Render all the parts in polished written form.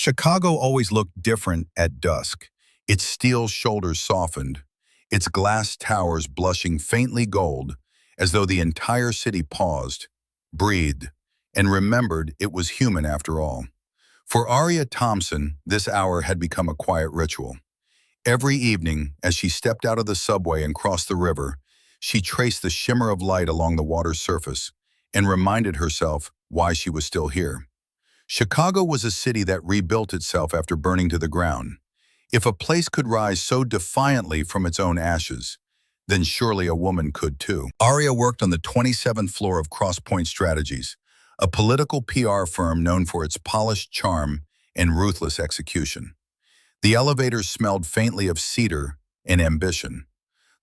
Chicago always looked different at dusk, its steel shoulders softened, its glass towers blushing faintly gold, as though the entire city paused, breathed, and remembered it was human after all. For Aria Thompson, this hour had become a quiet ritual. Every evening, as she stepped out of the subway and crossed the river, she traced the shimmer of light along the water's surface and reminded herself why she was still here. Chicago was a city that rebuilt itself after burning to the ground. If a place could rise so defiantly from its own ashes, then surely a woman could too. Aria worked on the 27th floor of Crosspoint Strategies, a political PR firm known for its polished charm and ruthless execution. The elevators smelled faintly of cedar and ambition.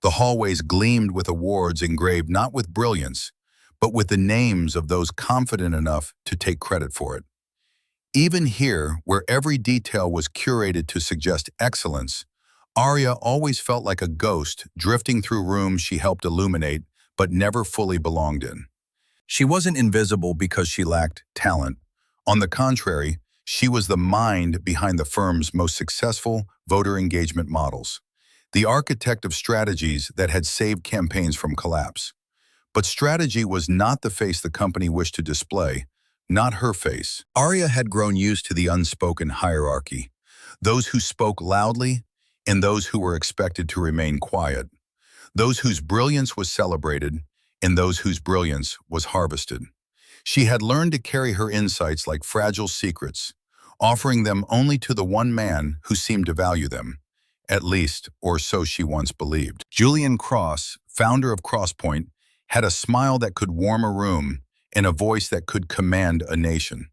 The hallways gleamed with awards engraved not with brilliance, but with the names of those confident enough to take credit for it. Even here, where every detail was curated to suggest excellence, Aria always felt like a ghost drifting through rooms she helped illuminate but never fully belonged in. She wasn't invisible because she lacked talent. On the contrary, she was the mind behind the firm's most successful voter engagement models, the architect of strategies that had saved campaigns from collapse. But strategy was not the face the company wished to display, not her face. Aria had grown used to the unspoken hierarchy, those who spoke loudly and those who were expected to remain quiet, those whose brilliance was celebrated and those whose brilliance was harvested. She had learned to carry her insights like fragile secrets, offering them only to the one man who seemed to value them, at least, or so she once believed. Julian Cross, founder of Crosspoint, had a smile that could warm a room and a voice that could command a nation.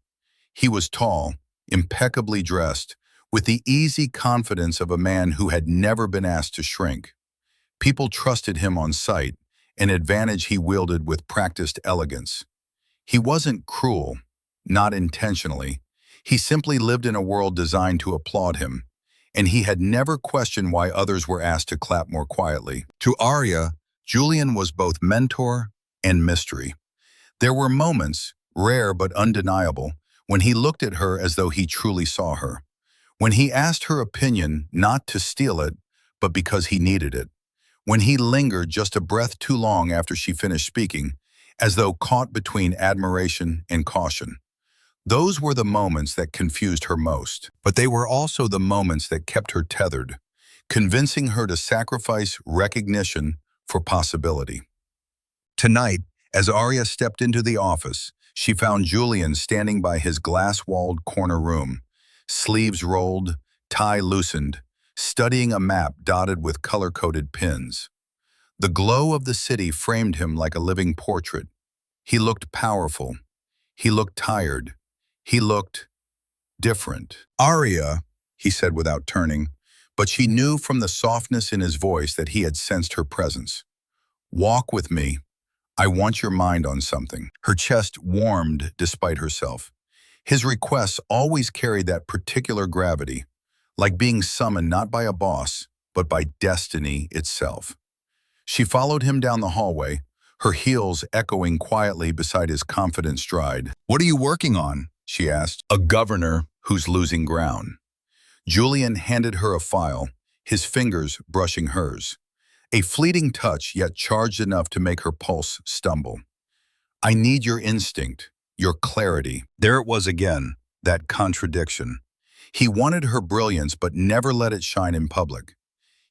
He was tall, impeccably dressed, with the easy confidence of a man who had never been asked to shrink. People trusted him on sight, an advantage he wielded with practiced elegance. He wasn't cruel, not intentionally. He simply lived in a world designed to applaud him, and he had never questioned why others were asked to clap more quietly. To Aria, Julian was both mentor and mystery. There were moments, rare but undeniable, when he looked at her as though he truly saw her. When he asked her opinion not to steal it, but because he needed it. When he lingered just a breath too long after she finished speaking, as though caught between admiration and caution. Those were the moments that confused her most, but they were also the moments that kept her tethered, convincing her to sacrifice recognition for possibility. Tonight, as Aria stepped into the office, she found Julian standing by his glass-walled corner room, sleeves rolled, tie loosened, studying a map dotted with color-coded pins. The glow of the city framed him like a living portrait. He looked powerful. He looked tired. He looked different. "Aria," he said without turning, but she knew from the softness in his voice that he had sensed her presence. "Walk with me. I want your mind on something." Her chest warmed despite herself. His requests always carried that particular gravity, like being summoned not by a boss, but by destiny itself. She followed him down the hallway, her heels echoing quietly beside his confident stride. "What are you working on?" she asked. "A governor who's losing ground." Julian handed her a file, his fingers brushing hers. A fleeting touch, yet charged enough to make her pulse stumble. "I need your instinct, your clarity." There it was again, that contradiction. He wanted her brilliance, but never let it shine in public.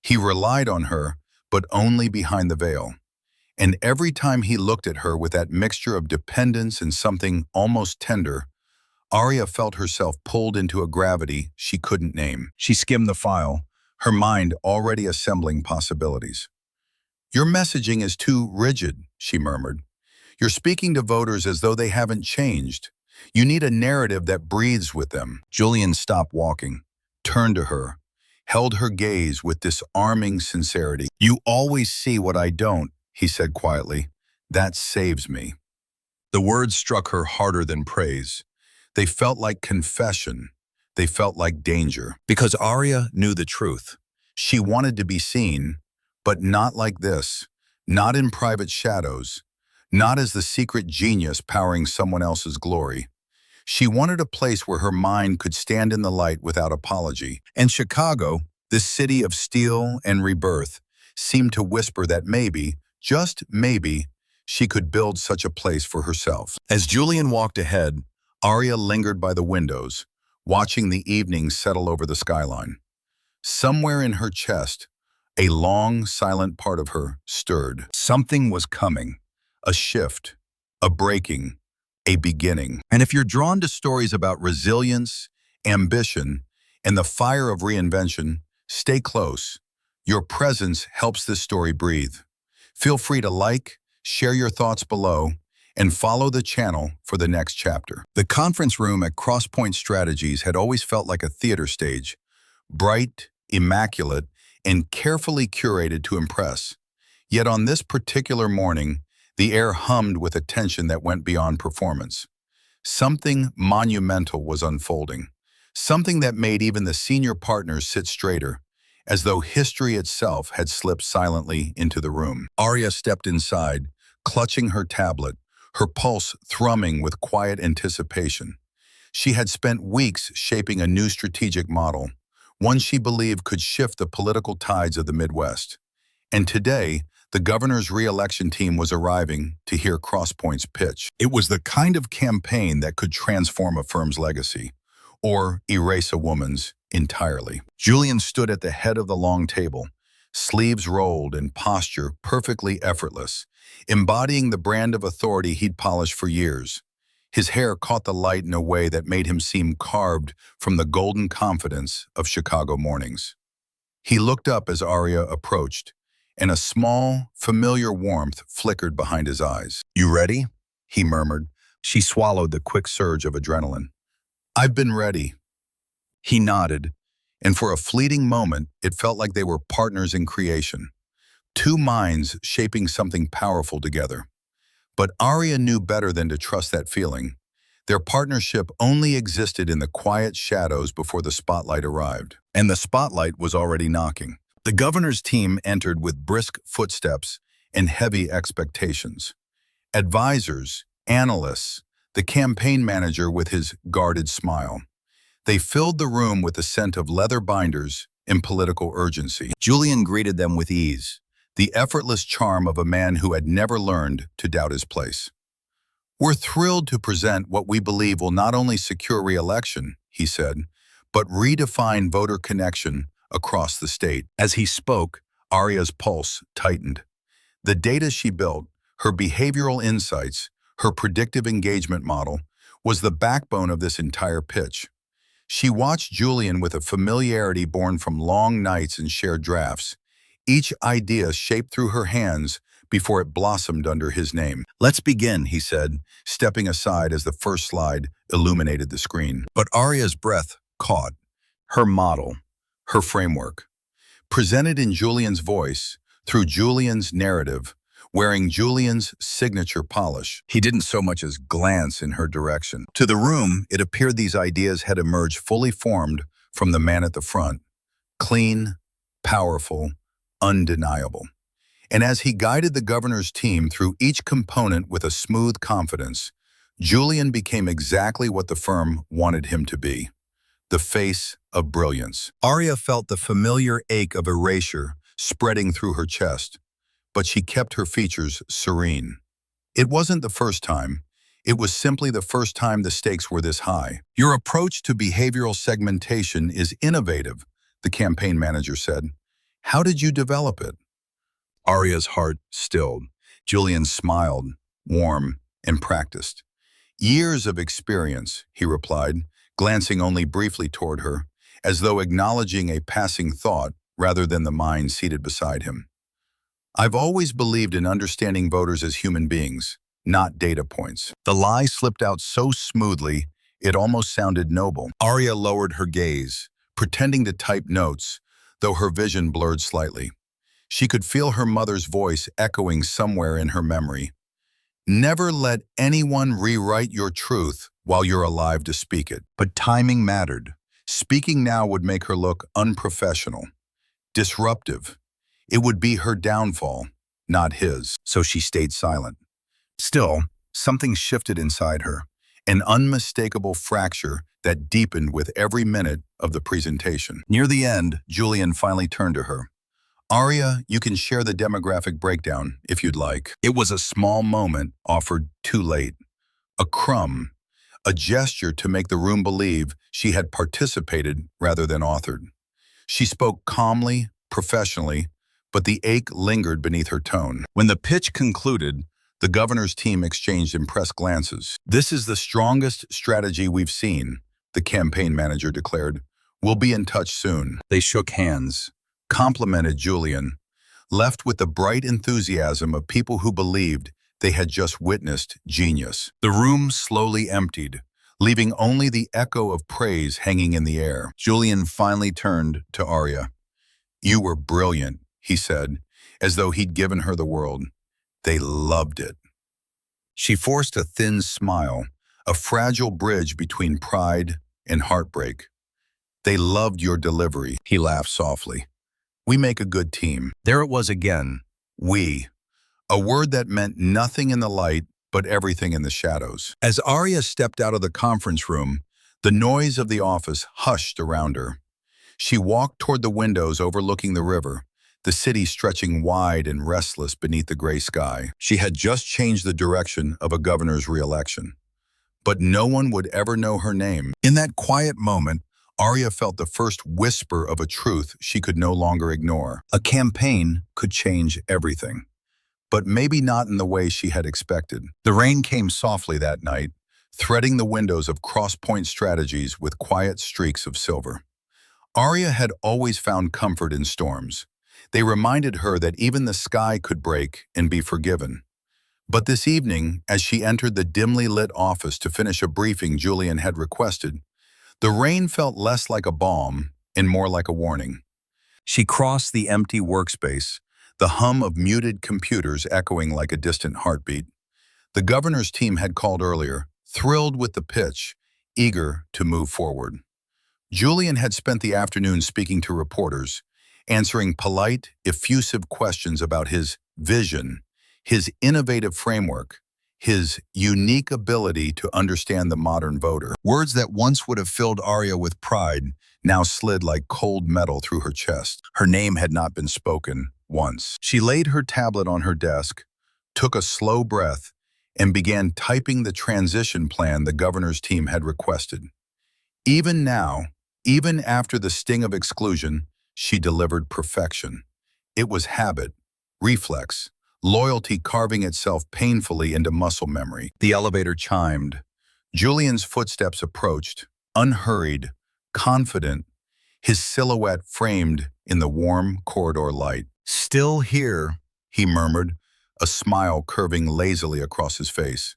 He relied on her, but only behind the veil. And every time he looked at her with that mixture of dependence and something almost tender, Aria felt herself pulled into a gravity she couldn't name. She skimmed the file, her mind already assembling possibilities. "Your messaging is too rigid," she murmured. "You're speaking to voters as though they haven't changed. You need a narrative that breathes with them." Julian stopped walking, turned to her, held her gaze with disarming sincerity. "You always see what I don't," he said quietly. "That saves me." The words struck her harder than praise. They felt like confession. They felt like danger. Because Aria knew the truth. She wanted to be seen, but not like this, not in private shadows, not as the secret genius powering someone else's glory. She wanted a place where her mind could stand in the light without apology. And Chicago, this city of steel and rebirth, seemed to whisper that maybe, just maybe, she could build such a place for herself. As Julian walked ahead, Aria lingered by the windows, watching the evening settle over the skyline. Somewhere in her chest, a long, silent part of her stirred. Something was coming. A shift, a breaking, a beginning. And if you're drawn to stories about resilience, ambition, and the fire of reinvention, stay close. Your presence helps this story breathe. Feel free to like, share your thoughts below, and follow the channel for the next chapter. The conference room at Crosspoint Strategies had always felt like a theater stage, bright, immaculate, and carefully curated to impress. Yet on this particular morning, the air hummed with a tension that went beyond performance. Something monumental was unfolding, something that made even the senior partners sit straighter, as though history itself had slipped silently into the room. Aria stepped inside, clutching her tablet, her pulse thrumming with quiet anticipation. She had spent weeks shaping a new strategic model, one she believed could shift the political tides of the Midwest. And today, the governor's re-election team was arriving to hear Crosspoint's pitch. It was the kind of campaign that could transform a firm's legacy, or erase a woman's entirely. Julian stood at the head of the long table, sleeves rolled and posture perfectly effortless, embodying the brand of authority he'd polished for years. His hair caught the light in a way that made him seem carved from the golden confidence of Chicago mornings. He looked up as Aria approached, and a small, familiar warmth flickered behind his eyes. "You ready?" he murmured. She swallowed the quick surge of adrenaline. "I've been ready." He nodded, and for a fleeting moment, it felt like they were partners in creation, two minds shaping something powerful together. But Aria knew better than to trust that feeling. Their partnership only existed in the quiet shadows before the spotlight arrived. And the spotlight was already knocking. The governor's team entered with brisk footsteps and heavy expectations. Advisors, analysts, the campaign manager with his guarded smile. They filled the room with the scent of leather binders and political urgency. Julian greeted them with ease, the effortless charm of a man who had never learned to doubt his place. "We're thrilled to present what we believe will not only secure re-election," he said, "but redefine voter connection across the state." As he spoke, Aria's pulse tightened. The data she built, her behavioral insights, her predictive engagement model, was the backbone of this entire pitch. She watched Julian with a familiarity born from long nights and shared drafts, each idea shaped through her hands before it blossomed under his name. "Let's begin," he said, stepping aside as the first slide illuminated the screen. But Aria's breath caught. Her model, her framework, presented in Julian's voice, through Julian's narrative, wearing Julian's signature polish. He didn't so much as glance in her direction. To the room, it appeared these ideas had emerged fully formed from the man at the front, clean, powerful, undeniable. And as he guided the governor's team through each component with a smooth confidence, Julian became exactly what the firm wanted him to be, the face of brilliance. Aria felt the familiar ache of erasure spreading through her chest, but she kept her features serene. It wasn't the first time. It was simply the first time the stakes were this high. "Your approach to behavioral segmentation is innovative," the campaign manager said. "How did you develop it?" Aria's heart stilled. Julian smiled, warm and practiced. "Years of experience," he replied, glancing only briefly toward her, as though acknowledging a passing thought rather than the mind seated beside him. "I've always believed in understanding voters as human beings, not data points." The lie slipped out so smoothly, it almost sounded noble. Aria lowered her gaze, pretending to type notes, though her vision blurred slightly. She could feel her mother's voice echoing somewhere in her memory. "Never let anyone rewrite your truth while you're alive to speak it." But timing mattered. Speaking now would make her look unprofessional, disruptive. It would be her downfall, not his. So she stayed silent. Still, something shifted inside her, an unmistakable fracture that deepened with every minute of the presentation. Near the end, Julian finally turned to her. Aria, you can share the demographic breakdown if you'd like. It was a small moment offered too late. A crumb, a gesture to make the room believe she had participated rather than authored. She spoke calmly, professionally, but the ache lingered beneath her tone. When the pitch concluded, the governor's team exchanged impressed glances. "This is the strongest strategy we've seen," the campaign manager declared. "We'll be in touch soon." They shook hands, complimented Julian, left with the bright enthusiasm of people who believed they had just witnessed genius. The room slowly emptied, leaving only the echo of praise hanging in the air. Julian finally turned to Aria. "You were brilliant," he said, as though he'd given her the world. "They loved it." She forced a thin smile, a fragile bridge between pride and heartbreak. "They loved your delivery," he laughed softly. "We make a good team." There it was again. We. A word that meant nothing in the light, but everything in the shadows. As Aria stepped out of the conference room, the noise of the office hushed around her. She walked toward the windows overlooking the river, the city stretching wide and restless beneath the gray sky. She had just changed the direction of a governor's re-election. But no one would ever know her name. In that quiet moment, Aria felt the first whisper of a truth she could no longer ignore. A campaign could change everything, but maybe not in the way she had expected. The rain came softly that night, threading the windows of cross-point strategies with quiet streaks of silver. Aria had always found comfort in storms. They reminded her that even the sky could break and be forgiven. But this evening, as she entered the dimly lit office to finish a briefing Julian had requested, the rain felt less like a balm and more like a warning. She crossed the empty workspace, the hum of muted computers echoing like a distant heartbeat. The governor's team had called earlier, thrilled with the pitch, eager to move forward. Julian had spent the afternoon speaking to reporters, answering polite, effusive questions about his vision, his innovative framework, his unique ability to understand the modern voter. Words that once would have filled Aria with pride now slid like cold metal through her chest. Her name had not been spoken once. She laid her tablet on her desk, took a slow breath, and began typing the transition plan the governor's team had requested. Even now, even after the sting of exclusion, she delivered perfection. It was habit, reflex, loyalty carving itself painfully into muscle memory. The elevator chimed. Julian's footsteps approached, unhurried, confident, his silhouette framed in the warm corridor light. "Still here," he murmured, a smile curving lazily across his face.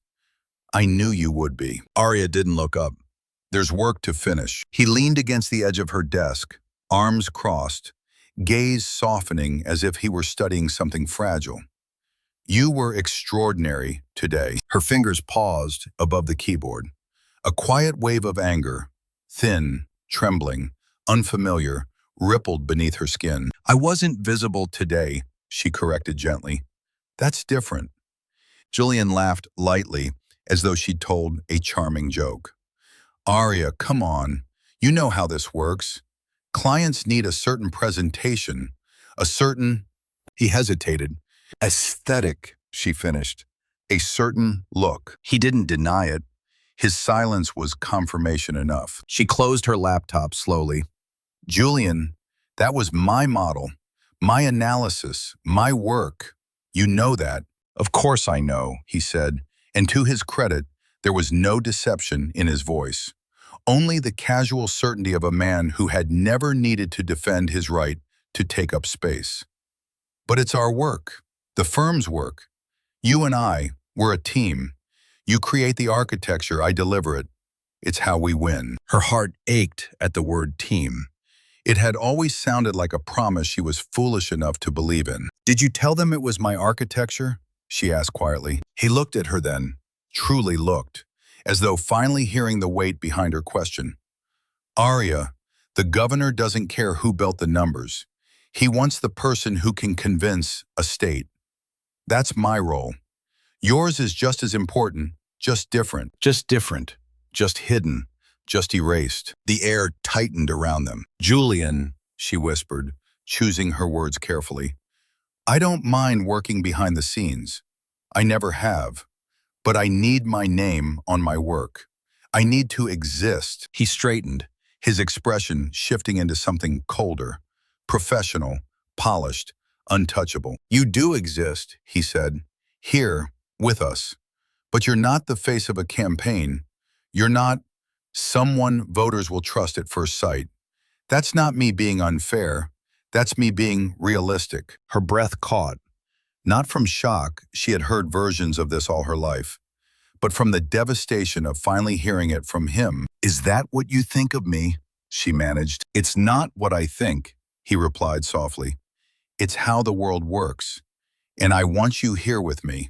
"I knew you would be." Aria didn't look up. "There's work to finish." He leaned against the edge of her desk, arms crossed, gaze softening as if he were studying something fragile. "You were extraordinary today." Her fingers paused above the keyboard. A quiet wave of anger, thin, trembling, unfamiliar, rippled beneath her skin. "I wasn't visible today," she corrected gently. "That's different." Julian laughed lightly, as though she'd told a charming joke. "Aria, come on. You know how this works. Clients need a certain presentation, a certain..." He hesitated. "Aesthetic," she finished. "A certain look." He didn't deny it. His silence was confirmation enough. She closed her laptop slowly. "Julian, that was my model, my analysis, my work. You know that." "Of course I know," he said, and to his credit, there was no deception in his voice. Only the casual certainty of a man who had never needed to defend his right to take up space. "But it's our work. The firm's work. You and I, we're a team. You create the architecture, I deliver it. It's how we win." Her heart ached at the word team. It had always sounded like a promise she was foolish enough to believe in. "Did you tell them it was my architecture?" she asked quietly. He looked at her then, truly looked, as though finally hearing the weight behind her question. "Aria, the governor doesn't care who built the numbers. He wants the person who can convince a state. That's my role. Yours is just as important, just different." Just different. just hidden, just erased. The air tightened around them. "Julian," she whispered, choosing her words carefully, "I don't mind working behind the scenes. I never have. But I need my name on my work. I need to exist." He straightened, his expression shifting into something colder, professional, polished, untouchable. "You do exist," he said, "here, with us. But you're not the face of a campaign. You're not someone voters will trust at first sight. That's not me being unfair. That's me being realistic." Her breath caught. Not from shock, she had heard versions of this all her life, but from the devastation of finally hearing it from him. "Is that what you think of me?" she managed. "It's not what I think," he replied softly. "It's how the world works. And I want you here with me.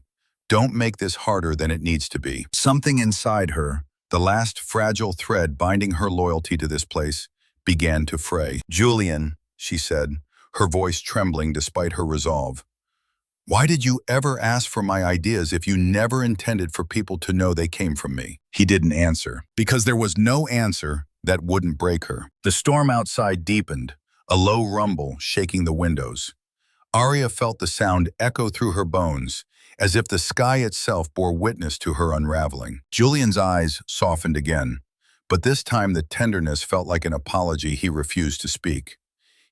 Don't make this harder than it needs to be." Something inside her, the last fragile thread binding her loyalty to this place, began to fray. "Julian," she said, her voice trembling despite her resolve, "why did you ever ask for my ideas if you never intended for people to know they came from me?" He didn't answer, because there was no answer that wouldn't break her. The storm outside deepened, a low rumble shaking the windows. Aria felt the sound echo through her bones, as if the sky itself bore witness to her unraveling. Julian's eyes softened again, but this time the tenderness felt like an apology he refused to speak.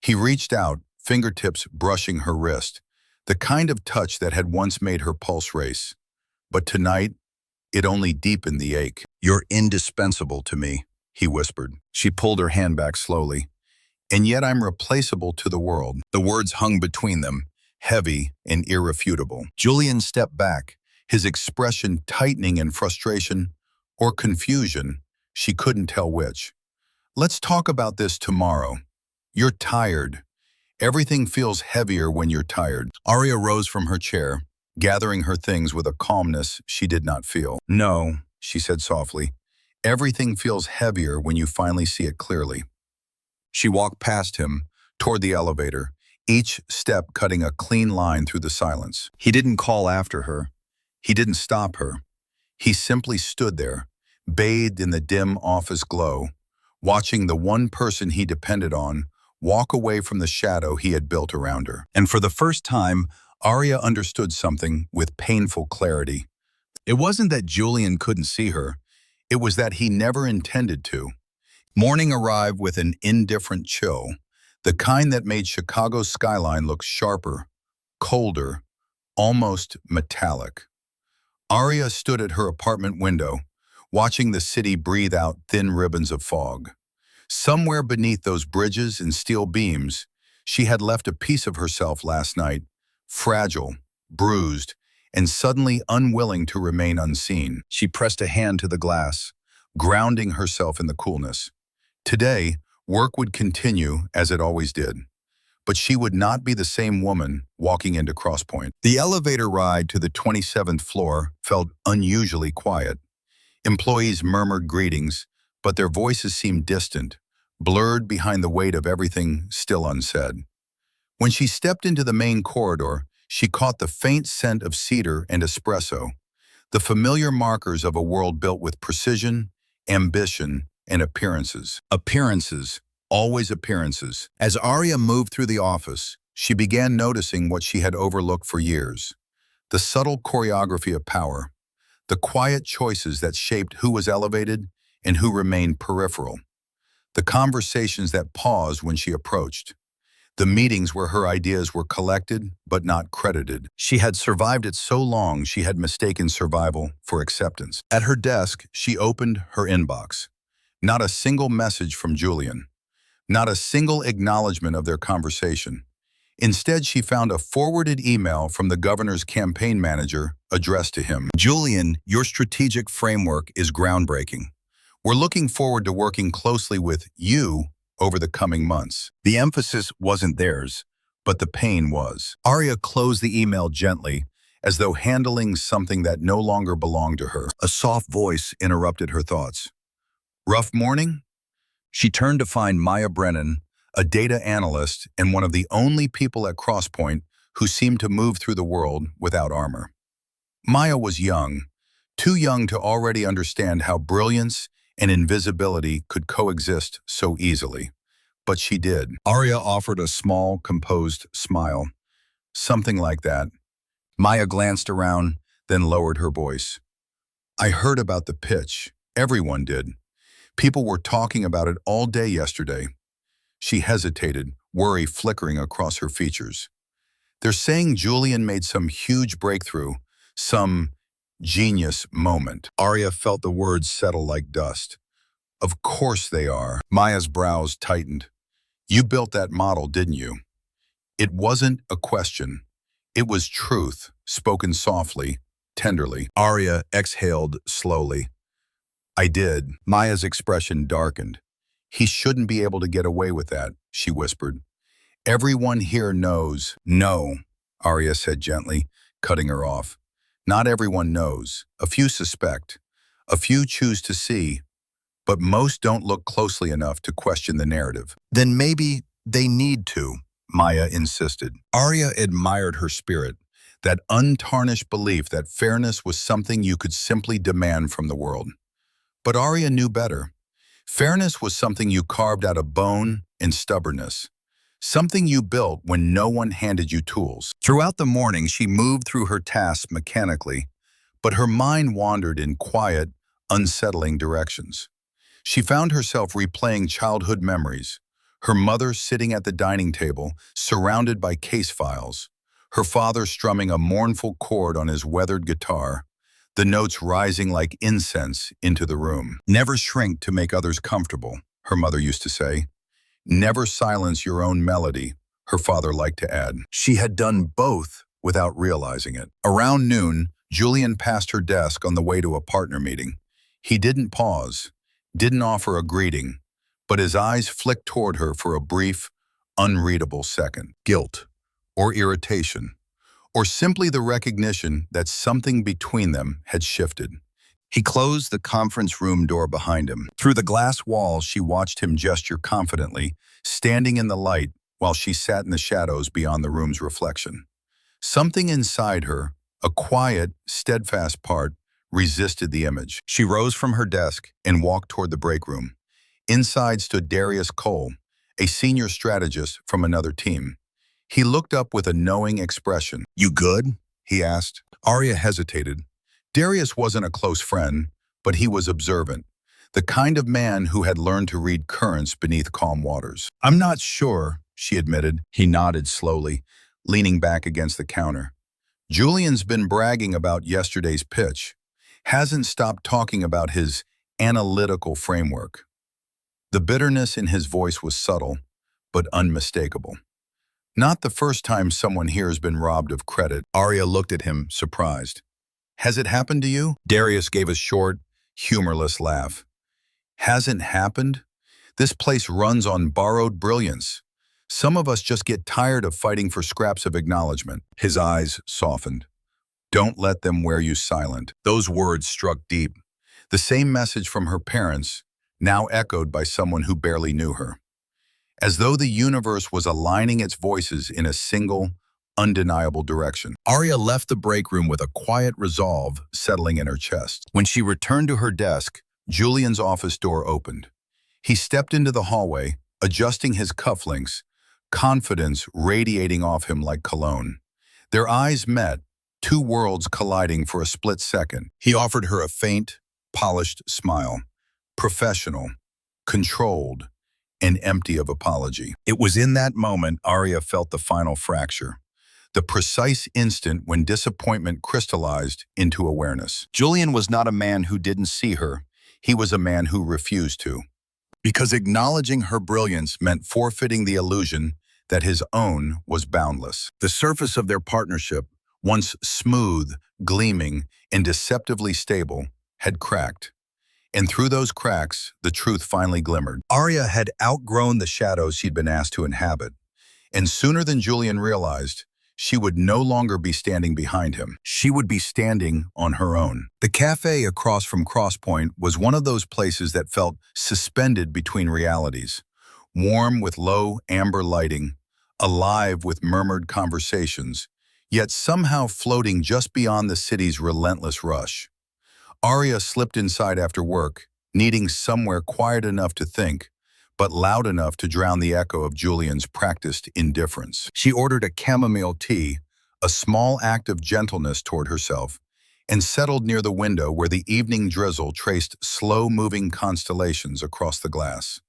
He reached out, fingertips brushing her wrist, the kind of touch that had once made her pulse race. But tonight, it only deepened the ache. "You're indispensable to me," he whispered. She pulled her hand back slowly. "And yet I'm replaceable to the world." The words hung between them, heavy and irrefutable. Julian stepped back, his expression tightening in frustration or confusion, she couldn't tell which. "Let's talk about this tomorrow. You're tired. Everything feels heavier when you're tired." Aria rose from her chair, gathering her things with a calmness she did not feel. "No," she said softly, "everything feels heavier when you finally see it clearly." She walked past him, toward the elevator, each step cutting a clean line through the silence. He didn't call after her. He didn't stop her. He simply stood there, bathed in the dim office glow, watching the one person he depended on walk away from the shadow he had built around her. And for the first time, Aria understood something with painful clarity. It wasn't that Julian couldn't see her. It was that he never intended to. Morning arrived with an indifferent chill, the kind that made Chicago's skyline look sharper, colder, almost metallic. Aria stood at her apartment window, watching the city breathe out thin ribbons of fog. Somewhere beneath those bridges and steel beams, she had left a piece of herself last night, fragile, bruised, and suddenly unwilling to remain unseen. She pressed a hand to the glass, grounding herself in the coolness. Today, work would continue as it always did, but she would not be the same woman walking into Crosspoint. The elevator ride to the 27th floor felt unusually quiet. Employees murmured greetings, but their voices seemed distant, blurred behind the weight of everything still unsaid. When she stepped into the main corridor, she caught the faint scent of cedar and espresso, the familiar markers of a world built with precision, ambition, and appearances. Appearances, always appearances. As Aria moved through the office, she began noticing what she had overlooked for years: the subtle choreography of power, the quiet choices that shaped who was elevated and who remained peripheral, the conversations that paused when she approached, the meetings where her ideas were collected but not credited. She had survived it so long she had mistaken survival for acceptance. At her desk, she opened her inbox. Not a single message from Julian. Not a single acknowledgement of their conversation. Instead, she found a forwarded email from the governor's campaign manager addressed to him. "Julian, your strategic framework is groundbreaking. We're looking forward to working closely with you over the coming months." The emphasis wasn't theirs, but the pain was. Aria closed the email gently, as though handling something that no longer belonged to her. A soft voice interrupted her thoughts. "Rough morning?" She turned to find Maya Brennan, a data analyst and one of the only people at Crosspoint who seemed to move through the world without armor. Maya was young, too young to already understand how brilliance and invisibility could coexist so easily. But she did. Aria offered a small, composed smile. Something like that. Maya glanced around, then lowered her voice. I heard about the pitch. Everyone did. People were talking about it all day yesterday. She hesitated, worry flickering across her features. They're saying Julian made some huge breakthrough, some genius moment. Aria felt the words settle like dust. Of course they are. Maya's brows tightened. You built that model, didn't you? It wasn't a question. It was truth, spoken softly, tenderly. Aria exhaled slowly. I did. Maya's expression darkened. He shouldn't be able to get away with that, she whispered. Everyone here knows. No, Aria said gently, cutting her off. Not everyone knows. A few suspect. A few choose to see. But most don't look closely enough to question the narrative. Then maybe they need to, Maya insisted. Aria admired her spirit, that untarnished belief that fairness was something you could simply demand from the world. But Aria knew better. Fairness was something you carved out of bone and stubbornness. Something you built when no one handed you tools. Throughout the morning, she moved through her tasks mechanically, but her mind wandered in quiet, unsettling directions. She found herself replaying childhood memories, her mother sitting at the dining table, surrounded by case files, her father strumming a mournful chord on his weathered guitar, the notes rising like incense into the room. Never shrink to make others comfortable, her mother used to say. Never silence your own melody, her father liked to add. She had done both without realizing it. Around noon, Julian passed her desk on the way to a partner meeting. He didn't pause, didn't offer a greeting, but his eyes flicked toward her for a brief, unreadable second. Guilt, or irritation, or simply the recognition that something between them had shifted. He closed the conference room door behind him. Through the glass walls, she watched him gesture confidently, standing in the light while she sat in the shadows beyond the room's reflection. Something inside her, a quiet, steadfast part, resisted the image. She rose from her desk and walked toward the break room. Inside stood Darius Cole, a senior strategist from another team. He looked up with a knowing expression. You good? He asked. Aria hesitated. Darius wasn't a close friend, but he was observant, the kind of man who had learned to read currents beneath calm waters. I'm not sure, she admitted. He nodded slowly, leaning back against the counter. Julian's been bragging about yesterday's pitch, hasn't stopped talking about his analytical framework. The bitterness in his voice was subtle, but unmistakable. Not the first time someone here has been robbed of credit. Aria looked at him, surprised. Has it happened to you? Darius gave a short, humorless laugh. Hasn't happened? This place runs on borrowed brilliance. Some of us just get tired of fighting for scraps of acknowledgement. His eyes softened. Don't let them wear you silent. Those words struck deep. The same message from her parents, now echoed by someone who barely knew her. As though the universe was aligning its voices in a single, undeniable direction. Aria left the break room with a quiet resolve settling in her chest. When she returned to her desk, Julian's office door opened. He stepped into the hallway, adjusting his cufflinks, confidence radiating off him like cologne. Their eyes met, two worlds colliding for a split second. He offered her a faint, polished smile. Professional, controlled, and empty of apology. It was in that moment Aria felt the final fracture. The precise instant when disappointment crystallized into awareness. Julian was not a man who didn't see her. He was a man who refused to. Because acknowledging her brilliance meant forfeiting the illusion that his own was boundless. The surface of their partnership, once smooth, gleaming, and deceptively stable, had cracked. And through those cracks, the truth finally glimmered. Aria had outgrown the shadows she'd been asked to inhabit. And sooner than Julian realized, she would no longer be standing behind him. She would be standing on her own. The cafe across from Crosspoint was one of those places that felt suspended between realities. Warm with low amber lighting, alive with murmured conversations, yet somehow floating just beyond the city's relentless rush. Aria slipped inside after work, needing somewhere quiet enough to think, but loud enough to drown the echo of Julian's practiced indifference. She ordered a chamomile tea, a small act of gentleness toward herself, and settled near the window where the evening drizzle traced slow-moving constellations across the glass.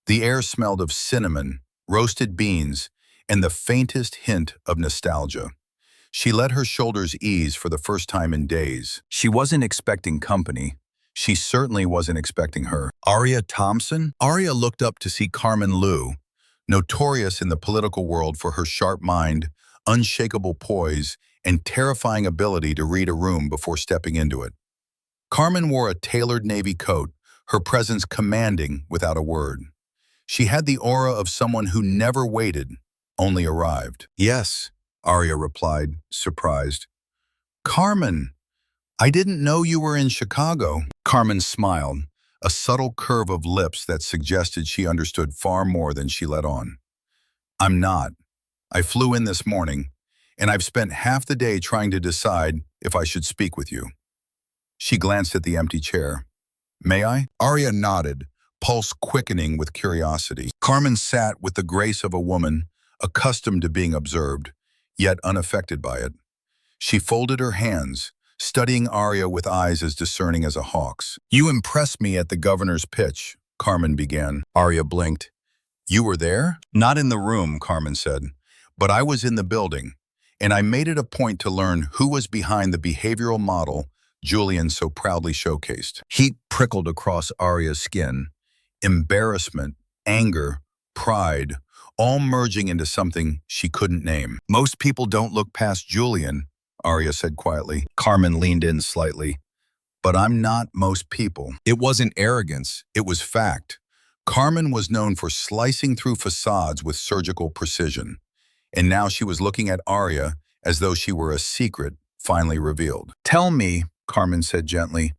The air smelled of cinnamon, roasted beans, and the faintest hint of nostalgia. She let her shoulders ease for the first time in days. She wasn't expecting company. She certainly wasn't expecting her. Aria Thompson? Aria looked up to see Carmen Liu, notorious in the political world for her sharp mind, unshakable poise, and terrifying ability to read a room before stepping into it. Carmen wore a tailored navy coat, her presence commanding without a word. She had the aura of someone who never waited, only arrived. "Yes," Aria replied, surprised. "Carmen, I didn't know you were in Chicago." Carmen smiled, a subtle curve of lips that suggested she understood far more than she let on. "I'm not. I flew in this morning, and I've spent half the day trying to decide if I should speak with you." She glanced at the empty chair. "May I?" Aria nodded, pulse quickening with curiosity. Carmen sat with the grace of a woman, accustomed to being observed, yet unaffected by it. She folded her hands, studying Aria with eyes as discerning as a hawk's. "You impressed me at the governor's pitch," Carmen began. Aria blinked. "You were there?" "Not in the room," Carmen said, "but I was in the building, and I made it a point to learn who was behind the behavioral model Julian so proudly showcased." Heat prickled across Aria's skin. Embarrassment, anger, pride, all merging into something she couldn't name. "Most people don't look past Julian," Aria said quietly. Carmen leaned in slightly. "But I'm not most people." It wasn't arrogance, it was fact. Carmen was known for slicing through facades with surgical precision, and now she was looking at Aria as though she were a secret finally revealed. "Tell me," Carmen said gently,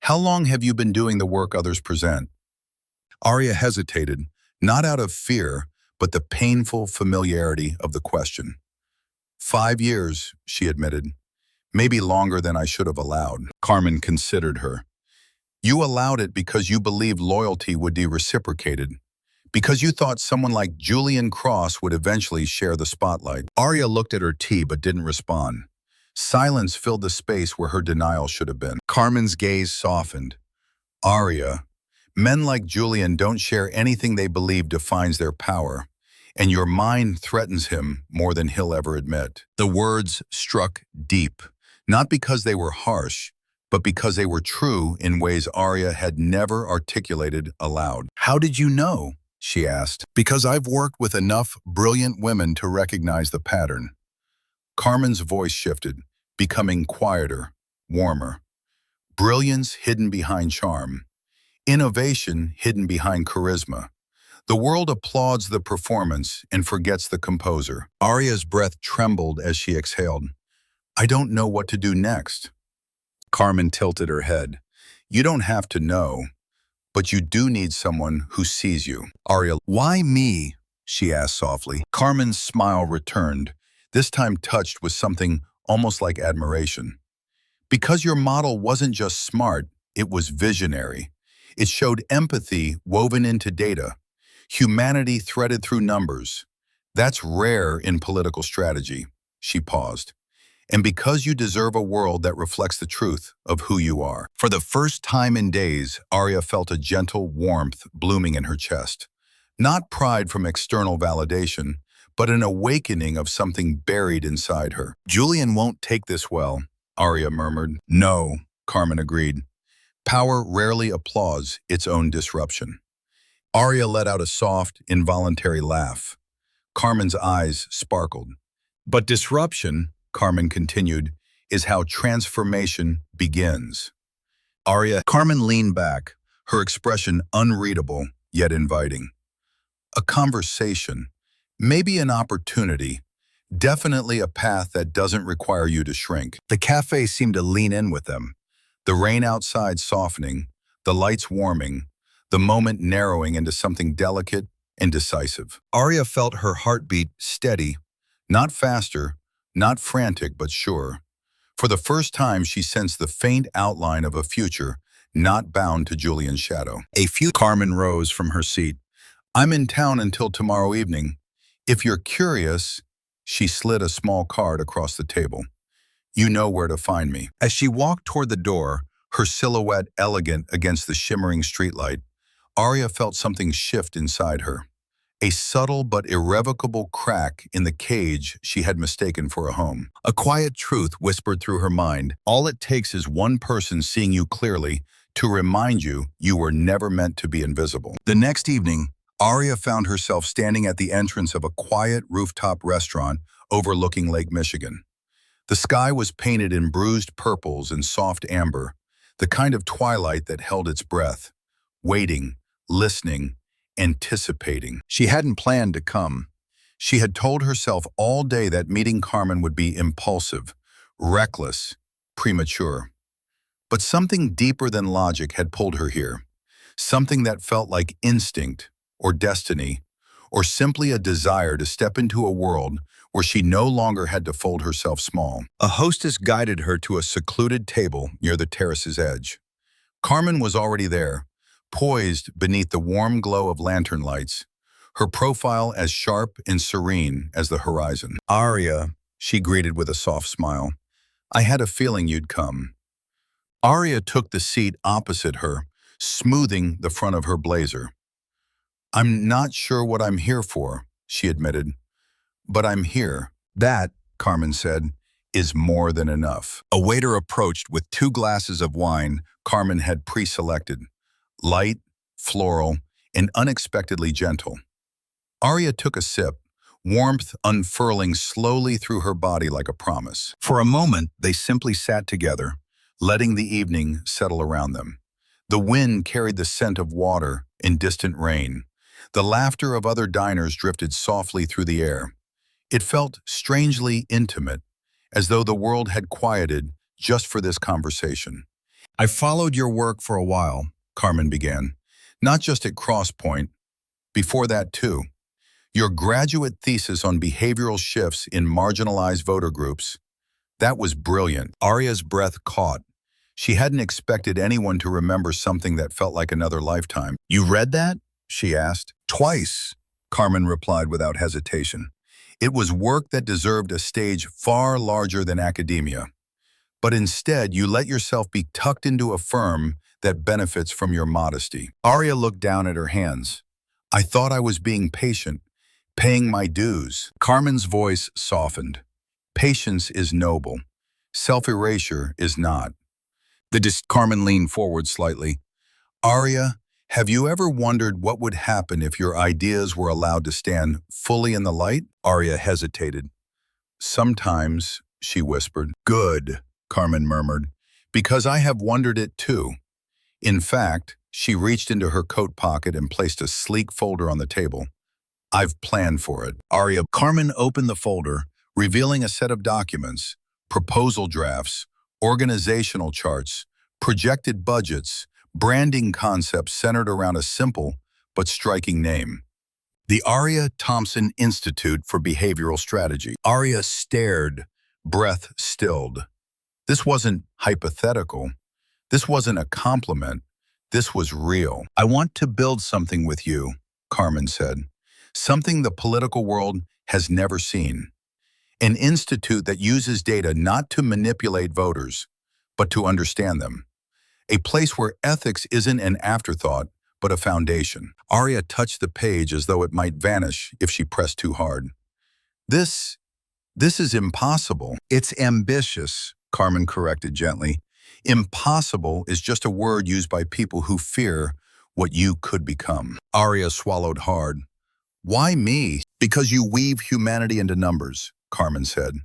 "how long have you been doing the work others present?" Aria hesitated, not out of fear, but the painful familiarity of the question. 5 years, she admitted. "Maybe longer than I should have allowed." Carmen considered her. "You allowed it because you believed loyalty would be reciprocated, because you thought someone like Julian Cross would eventually share the spotlight." Aria looked at her tea but didn't respond. Silence filled the space where her denial should have been. Carmen's gaze softened. "Aria, men like Julian don't share anything they believe defines their power, and your mind threatens him more than he'll ever admit." The words struck deep, not because they were harsh, but because they were true in ways Aria had never articulated aloud. "How did you know?" she asked. "Because I've worked with enough brilliant women to recognize the pattern." Carmen's voice shifted, becoming quieter, warmer. Brilliance hidden behind charm. Innovation hidden behind charisma. The world applauds the performance and forgets the composer. Aria's breath trembled as she exhaled. "I don't know what to do next." Carmen tilted her head. "You don't have to know, but you do need someone who sees you." Aria, "Why me?" she asked softly. Carmen's smile returned, this time touched with something almost like admiration. "Because your model wasn't just smart, it was visionary. It showed empathy woven into data, humanity threaded through numbers. That's rare in political strategy." She paused. "And because you deserve a world that reflects the truth of who you are." For the first time in days, Aria felt a gentle warmth blooming in her chest. Not pride from external validation, but an awakening of something buried inside her. "Julian won't take this well," Aria murmured. "No," Carmen agreed. "Power rarely applauds its own disruption." Aria let out a soft, involuntary laugh. Carmen's eyes sparkled. "But disruption," Carmen continued, "is how transformation begins." Carmen leaned back, her expression unreadable, yet inviting. "A conversation, maybe an opportunity, definitely a path that doesn't require you to shrink." The cafe seemed to lean in with them, the rain outside softening, the lights warming, the moment narrowing into something delicate and decisive. Aria felt her heartbeat steady, not faster, not frantic, but sure. For the first time, she sensed the faint outline of a future, not bound to Julian's shadow. Carmen rose from her seat. I'm in town until tomorrow evening. If you're curious, she slid a small card across the table. You know where to find me. As she walked toward the door, her silhouette elegant against the shimmering streetlight, Aria felt something shift inside her. A subtle but irrevocable crack in the cage she had mistaken for a home. A quiet truth whispered through her mind. All it takes is one person seeing you clearly to remind you you were never meant to be invisible. The next evening, Aria found herself standing at the entrance of a quiet rooftop restaurant overlooking Lake Michigan. The sky was painted in bruised purples and soft amber, the kind of twilight that held its breath, waiting, listening, anticipating. She hadn't planned to come. She had told herself all day that meeting Carmen would be impulsive, reckless, premature. But something deeper than logic had pulled her here, something that felt like instinct or destiny, or simply a desire to step into a world where she no longer had to fold herself small. A hostess guided her to a secluded table near the terrace's edge. Carmen was already there, poised beneath the warm glow of lantern lights, her profile as sharp and serene as the horizon. Aria, she greeted with a soft smile. I had a feeling you'd come. Aria took the seat opposite her, smoothing the front of her blazer. I'm not sure what I'm here for, she admitted, but I'm here. That, Carmen said, is more than enough. A waiter approached with 2 glasses of wine Carmen had pre-selected, light, floral, and unexpectedly gentle. Aria took a sip, warmth unfurling slowly through her body like a promise. For a moment, they simply sat together, letting the evening settle around them. The wind carried the scent of water and distant rain. The laughter of other diners drifted softly through the air. It felt strangely intimate, as though the world had quieted just for this conversation. I followed your work for a while, Carmen began, not just at Cross Point, before that too. Your graduate thesis on behavioral shifts in marginalized voter groups, that was brilliant. Aria's breath caught. She hadn't expected anyone to remember something that felt like another lifetime. You read that? She asked. Twice, Carmen replied without hesitation. It was work that deserved a stage far larger than academia. But instead, you let yourself be tucked into a firm that benefits from your modesty. Aria looked down at her hands. I thought I was being patient, paying my dues. Carmen's voice softened. Patience is noble. Self-erasure is not. Carmen leaned forward slightly. Aria, have you ever wondered what would happen if your ideas were allowed to stand fully in the light? Aria hesitated. Sometimes, she whispered. Good, Carmen murmured, because I have wondered it too. In fact, she reached into her coat pocket and placed a sleek folder on the table. I've planned for it. Carmen opened the folder, revealing a set of documents, proposal drafts, organizational charts, projected budgets, branding concepts centered around a simple but striking name. The Aria Thompson Institute for Behavioral Strategy. Aria stared, breath stilled. This wasn't hypothetical. This wasn't a compliment. This was real. I want to build something with you, Carmen said. Something the political world has never seen. An institute that uses data not to manipulate voters, but to understand them. A place where ethics isn't an afterthought, but a foundation. Aria touched the page as though it might vanish if she pressed too hard. This is impossible. It's ambitious, Carmen corrected gently. Impossible is just a word used by people who fear what you could become. Aria swallowed hard. Why me? Because you weave humanity into numbers, Carmen said.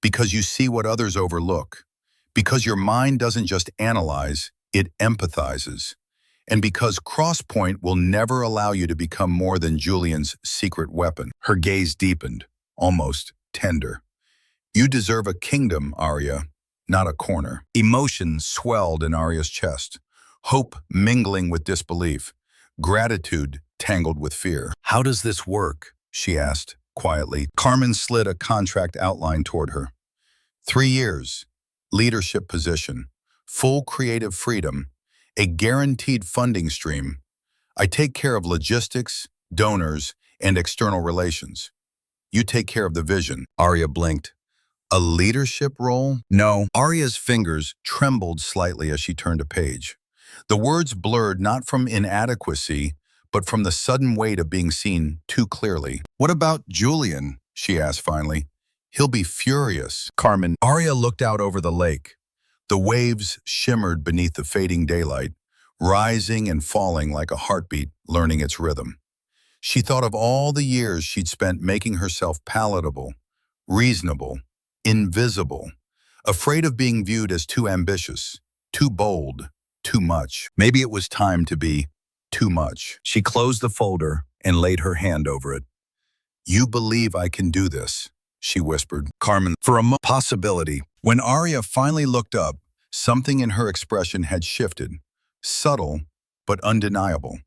Because you see what others overlook. Because your mind doesn't just analyze, it empathizes. And because Crosspoint will never allow you to become more than Julian's secret weapon. Her gaze deepened, almost tender. You deserve a kingdom, Aria, not a corner. Emotion swelled in Aria's chest, hope mingling with disbelief, gratitude tangled with fear. How does this work? She asked, quietly. Carmen slid a contract outline toward her. 3 years, leadership position, full creative freedom, a guaranteed funding stream. I take care of logistics, donors, and external relations. You take care of the vision. Aria blinked. A leadership role? No. Aria's fingers trembled slightly as she turned a page. The words blurred not from inadequacy, but from the sudden weight of being seen too clearly. What about Julian? She asked finally. He'll be furious. Carmen. Aria looked out over the lake. The waves shimmered beneath the fading daylight, rising and falling like a heartbeat learning its rhythm. She thought of all the years she'd spent making herself palatable, reasonable, invisible, afraid of being viewed as too ambitious, too bold, too much. Maybe it was time to be too much. She closed the folder and laid her hand over it. You believe I can do this, she whispered. Carmen, for a possibility. When Aria finally looked up, something in her expression had shifted, subtle but undeniable.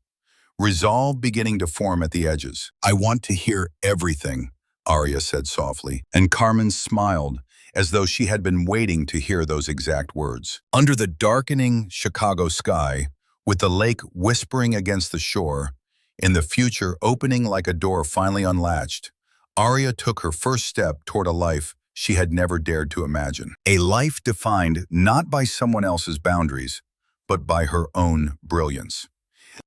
Resolve beginning to form at the edges. I want to hear everything, Aria said softly, and Carmen smiled as though she had been waiting to hear those exact words. Under the darkening Chicago sky, with the lake whispering against the shore, and the future opening like a door finally unlatched, Aria took her first step toward a life she had never dared to imagine. A life defined not by someone else's boundaries, but by her own brilliance.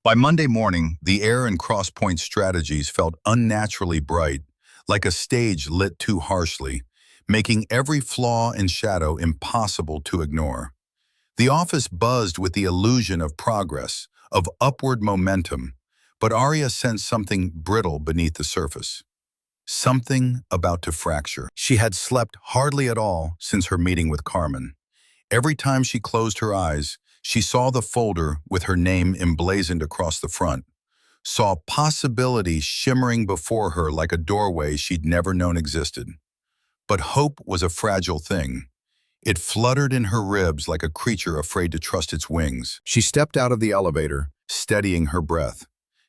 By Monday morning, the air in Cross Point Strategies felt unnaturally bright, like a stage lit too harshly, making every flaw and shadow impossible to ignore. The office buzzed with the illusion of progress, of upward momentum, but Aria sensed something brittle beneath the surface. Something about to fracture. She had slept hardly at all since her meeting with Carmen. Every time she closed her eyes, she saw the folder with her name emblazoned across the front, saw possibility shimmering before her like a doorway she'd never known existed. But hope was a fragile thing. It fluttered in her ribs like a creature afraid to trust its wings. She stepped out of the elevator, steadying her breath.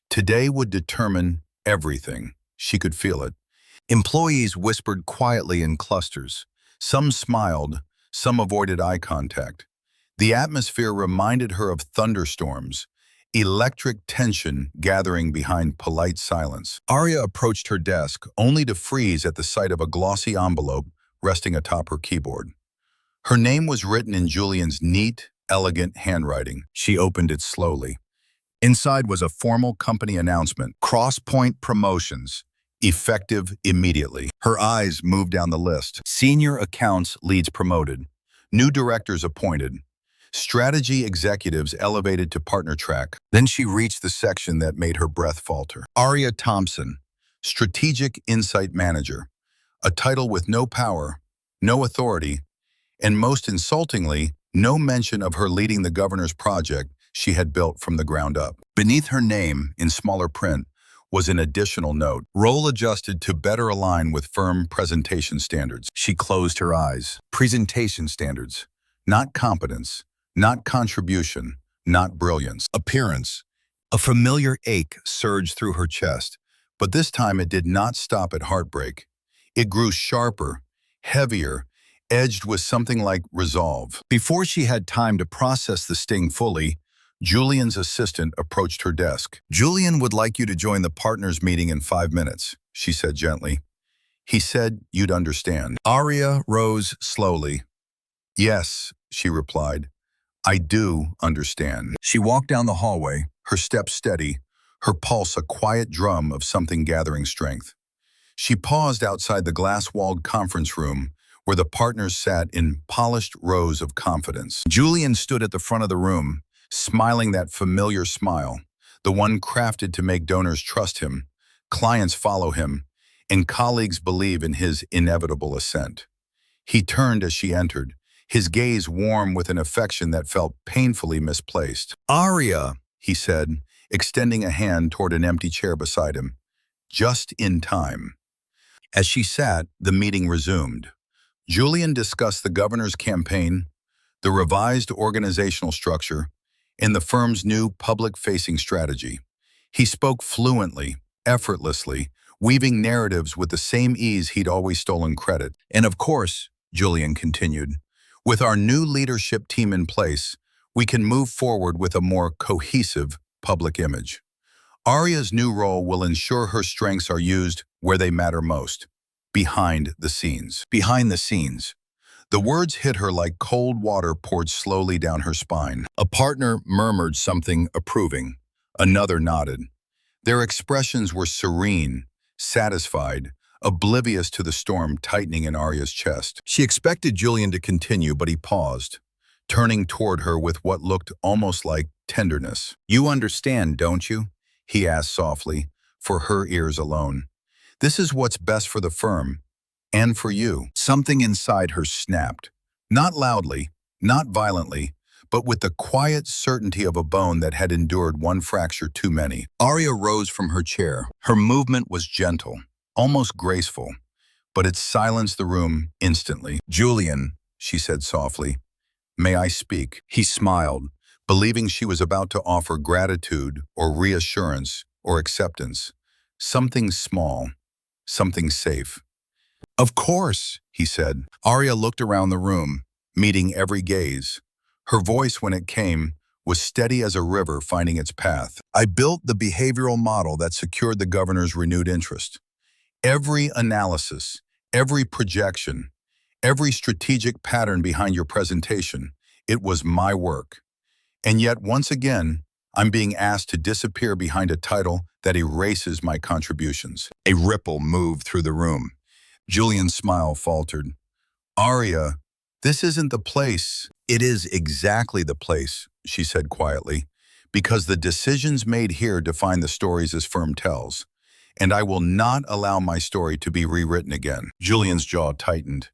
Today would determine everything. She could feel it. Employees whispered quietly in clusters. Some smiled, some avoided eye contact. The atmosphere reminded her of thunderstorms, electric tension gathering behind polite silence. Aria approached her desk, only to freeze at the sight of a glossy envelope resting atop her keyboard. Her name was written in Julian's neat, elegant handwriting. She opened it slowly. Inside was a formal company announcement, Cross Point Promotions, effective immediately. Her eyes moved down the list. Senior accounts leads promoted. New directors appointed. Strategy executives elevated to partner track. Then she reached the section that made her breath falter. Aria Thompson, Strategic Insight Manager, a title with no power, no authority, and most insultingly, no mention of her leading the governor's project she had built from the ground up. Beneath her name, in smaller print, was an additional note, role adjusted to better align with firm presentation standards. She closed her eyes. Presentation standards, not competence, not contribution, not brilliance. Appearance. A familiar ache surged through her chest, but this time it did not stop at heartbreak. It grew sharper, heavier, edged with something like resolve. Before she had time to process the sting fully, Julian's assistant approached her desk. Julian would like you to join the partners meeting in 5 minutes, she said gently. He said you'd understand. Aria rose slowly. Yes, she replied. I do understand. She walked down the hallway, her steps steady, her pulse a quiet drum of something gathering strength. She paused outside the glass-walled conference room where the partners sat in polished rows of confidence. Julian stood at the front of the room, smiling that familiar smile, the one crafted to make donors trust him, clients follow him, and colleagues believe in his inevitable ascent. He turned as she entered, his gaze warm with an affection that felt painfully misplaced. Aria, he said, extending a hand toward an empty chair beside him. Just in time. As she sat, the meeting resumed. Julian discussed the governor's campaign, the revised organizational structure, and the firm's new public-facing strategy. He spoke fluently, effortlessly, weaving narratives with the same ease he'd always stolen credit. And of course, Julian continued, with our new leadership team in place, we can move forward with a more cohesive public image. Aria's new role will ensure her strengths are used where they matter most, behind the scenes. Behind the scenes. The words hit her like cold water poured slowly down her spine. A partner murmured something approving. Another nodded. Their expressions were serene, satisfied, oblivious to the storm tightening in Aria's chest. She expected Julian to continue, but he paused, turning toward her with what looked almost like tenderness. "You understand, don't you?" he asked softly, for her ears alone. "This is what's best for the firm, and for you." Something inside her snapped, not loudly, not violently, but with the quiet certainty of a bone that had endured one fracture too many. Aria rose from her chair. Her movement was gentle, almost graceful, but it silenced the room instantly. "Julian," she said softly, "may I speak?" He smiled, believing she was about to offer gratitude or reassurance or acceptance. Something small, something safe. "Of course," he said. Aria looked around the room, meeting every gaze. Her voice, when it came, was steady as a river finding its path. "I built the behavioral model that secured the governor's renewed interest. Every analysis, every projection, every strategic pattern behind your presentation, it was my work. And yet, once again, I'm being asked to disappear behind a title that erases my contributions." A ripple moved through the room. Julian's smile faltered. "Aria, this isn't the place." "It is exactly the place," she said quietly, "because the decisions made here define the stories this firm tells, and I will not allow my story to be rewritten again." Julian's jaw tightened.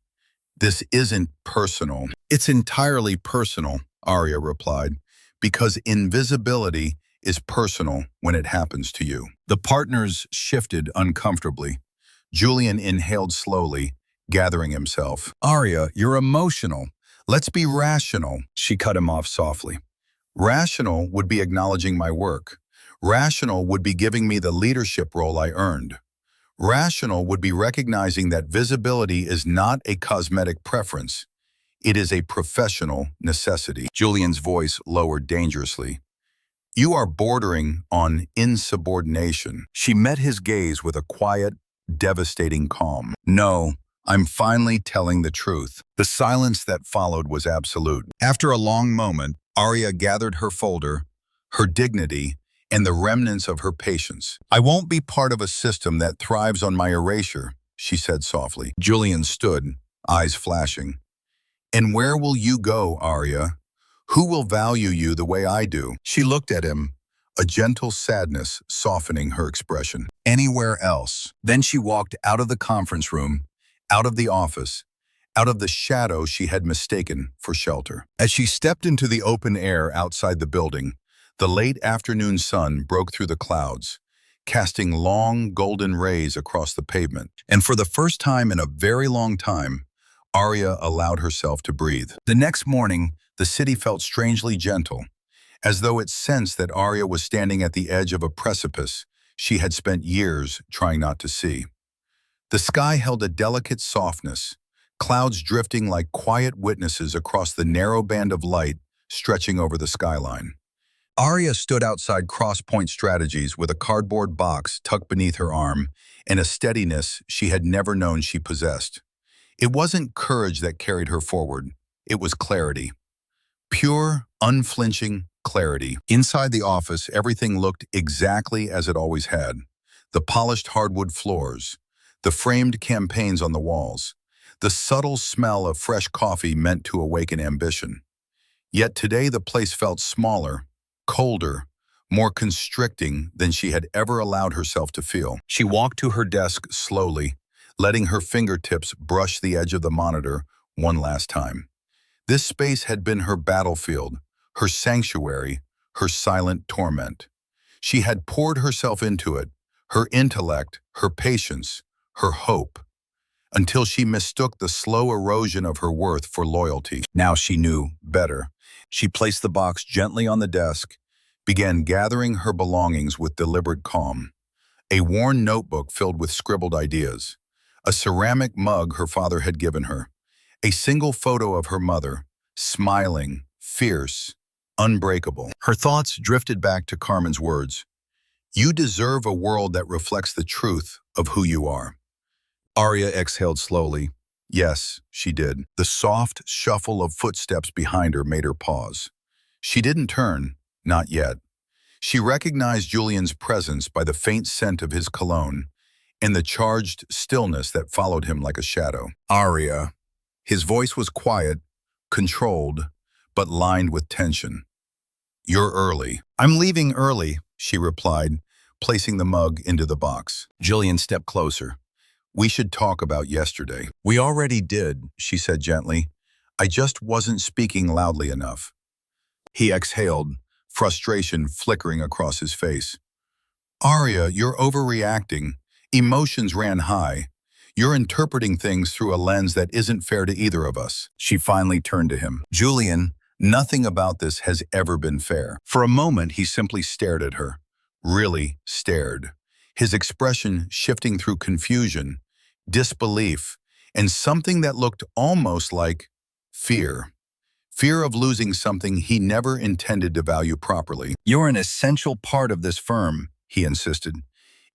"This isn't personal." "It's entirely personal," Aria replied, "because invisibility is personal when it happens to you." The partners shifted uncomfortably. Julian inhaled slowly, gathering himself. "Aria, you're emotional. Let's be rational." She cut him off softly. "Rational would be acknowledging my work. Rational would be giving me the leadership role I earned. Rational would be recognizing that visibility is not a cosmetic preference. It is a professional necessity." Julian's voice lowered dangerously. "You are bordering on insubordination." She met his gaze with a quiet, devastating calm. "No, I'm finally telling the truth." The silence that followed was absolute. After a long moment, Aria gathered her folder, her dignity, and the remnants of her patience. "I won't be part of a system that thrives on my erasure," she said softly. Julian stood, eyes flashing. "And where will you go, Aria? Who will value you the way I do?" She looked at him, a gentle sadness softening her expression. "Anywhere else." Then she walked out of the conference room, out of the office, out of the shadow she had mistaken for shelter. As she stepped into the open air outside the building, the late afternoon sun broke through the clouds, casting long golden rays across the pavement. And for the first time in a very long time, Aria allowed herself to breathe. The next morning, the city felt strangely gentle, as though it sensed that Aria was standing at the edge of a precipice she had spent years trying not to see. The sky held a delicate softness, clouds drifting like quiet witnesses across the narrow band of light stretching over the skyline. Aria stood outside Cross Point Strategies with a cardboard box tucked beneath her arm and a steadiness she had never known she possessed. It wasn't courage that carried her forward, it was clarity. Pure, unflinching clarity. Inside the office, everything looked exactly as it always had. The polished hardwood floors, the framed campaigns on the walls, the subtle smell of fresh coffee meant to awaken ambition. Yet today the place felt smaller, colder, more constricting than she had ever allowed herself to feel. She walked to her desk slowly, letting her fingertips brush the edge of the monitor one last time. This space had been her battlefield, her sanctuary, her silent torment. She had poured herself into it, her intellect, her patience, her hope, until she mistook the slow erosion of her worth for loyalty. Now she knew better. She placed the box gently on the desk, began gathering her belongings with deliberate calm. A worn notebook filled with scribbled ideas, a ceramic mug her father had given her, a single photo of her mother, smiling, fierce, unbreakable. Her thoughts drifted back to Carmen's words. You deserve a world that reflects the truth of who you are. Aria exhaled slowly. Yes, she did. The soft shuffle of footsteps behind her made her pause. She didn't turn, not yet. She recognized Julian's presence by the faint scent of his cologne and the charged stillness that followed him like a shadow. Aria. His voice was quiet, controlled, but lined with tension. You're early. I'm leaving early, she replied, placing the mug into the box. Julian stepped closer. We should talk about yesterday. We already did, she said gently. I just wasn't speaking loudly enough. He exhaled, frustration flickering across his face. Aria, you're overreacting. Emotions ran high. You're interpreting things through a lens that isn't fair to either of us. She finally turned to him. Julian, nothing about this has ever been fair. For a moment, he simply stared at her. Really stared. His expression shifting through confusion, disbelief, and something that looked almost like fear. Fear of losing something he never intended to value properly. You're an essential part of this firm, he insisted.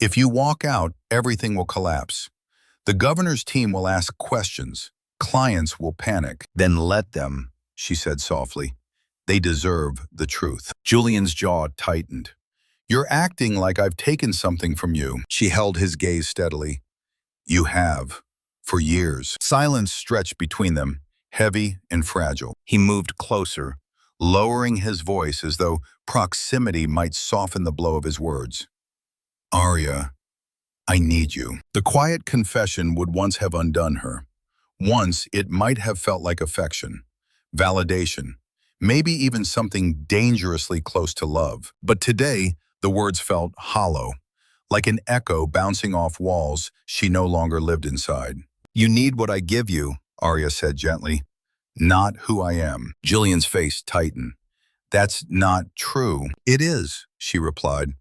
If you walk out, everything will collapse. The governor's team will ask questions. Clients will panic. Then let them, she said softly. They deserve the truth. Julian's jaw tightened. You're acting like I've taken something from you. She held his gaze steadily. You have, for years. Silence stretched between them, heavy and fragile. He moved closer, lowering his voice as though proximity might soften the blow of his words. Aria, I need you. The quiet confession would once have undone her. Once it might have felt like affection, validation, maybe even something dangerously close to love. But today, the words felt hollow, like an echo bouncing off walls she no longer lived inside. You need what I give you, Aria said gently. Not who I am. Julian's face tightened. That's not true. It is, she replied.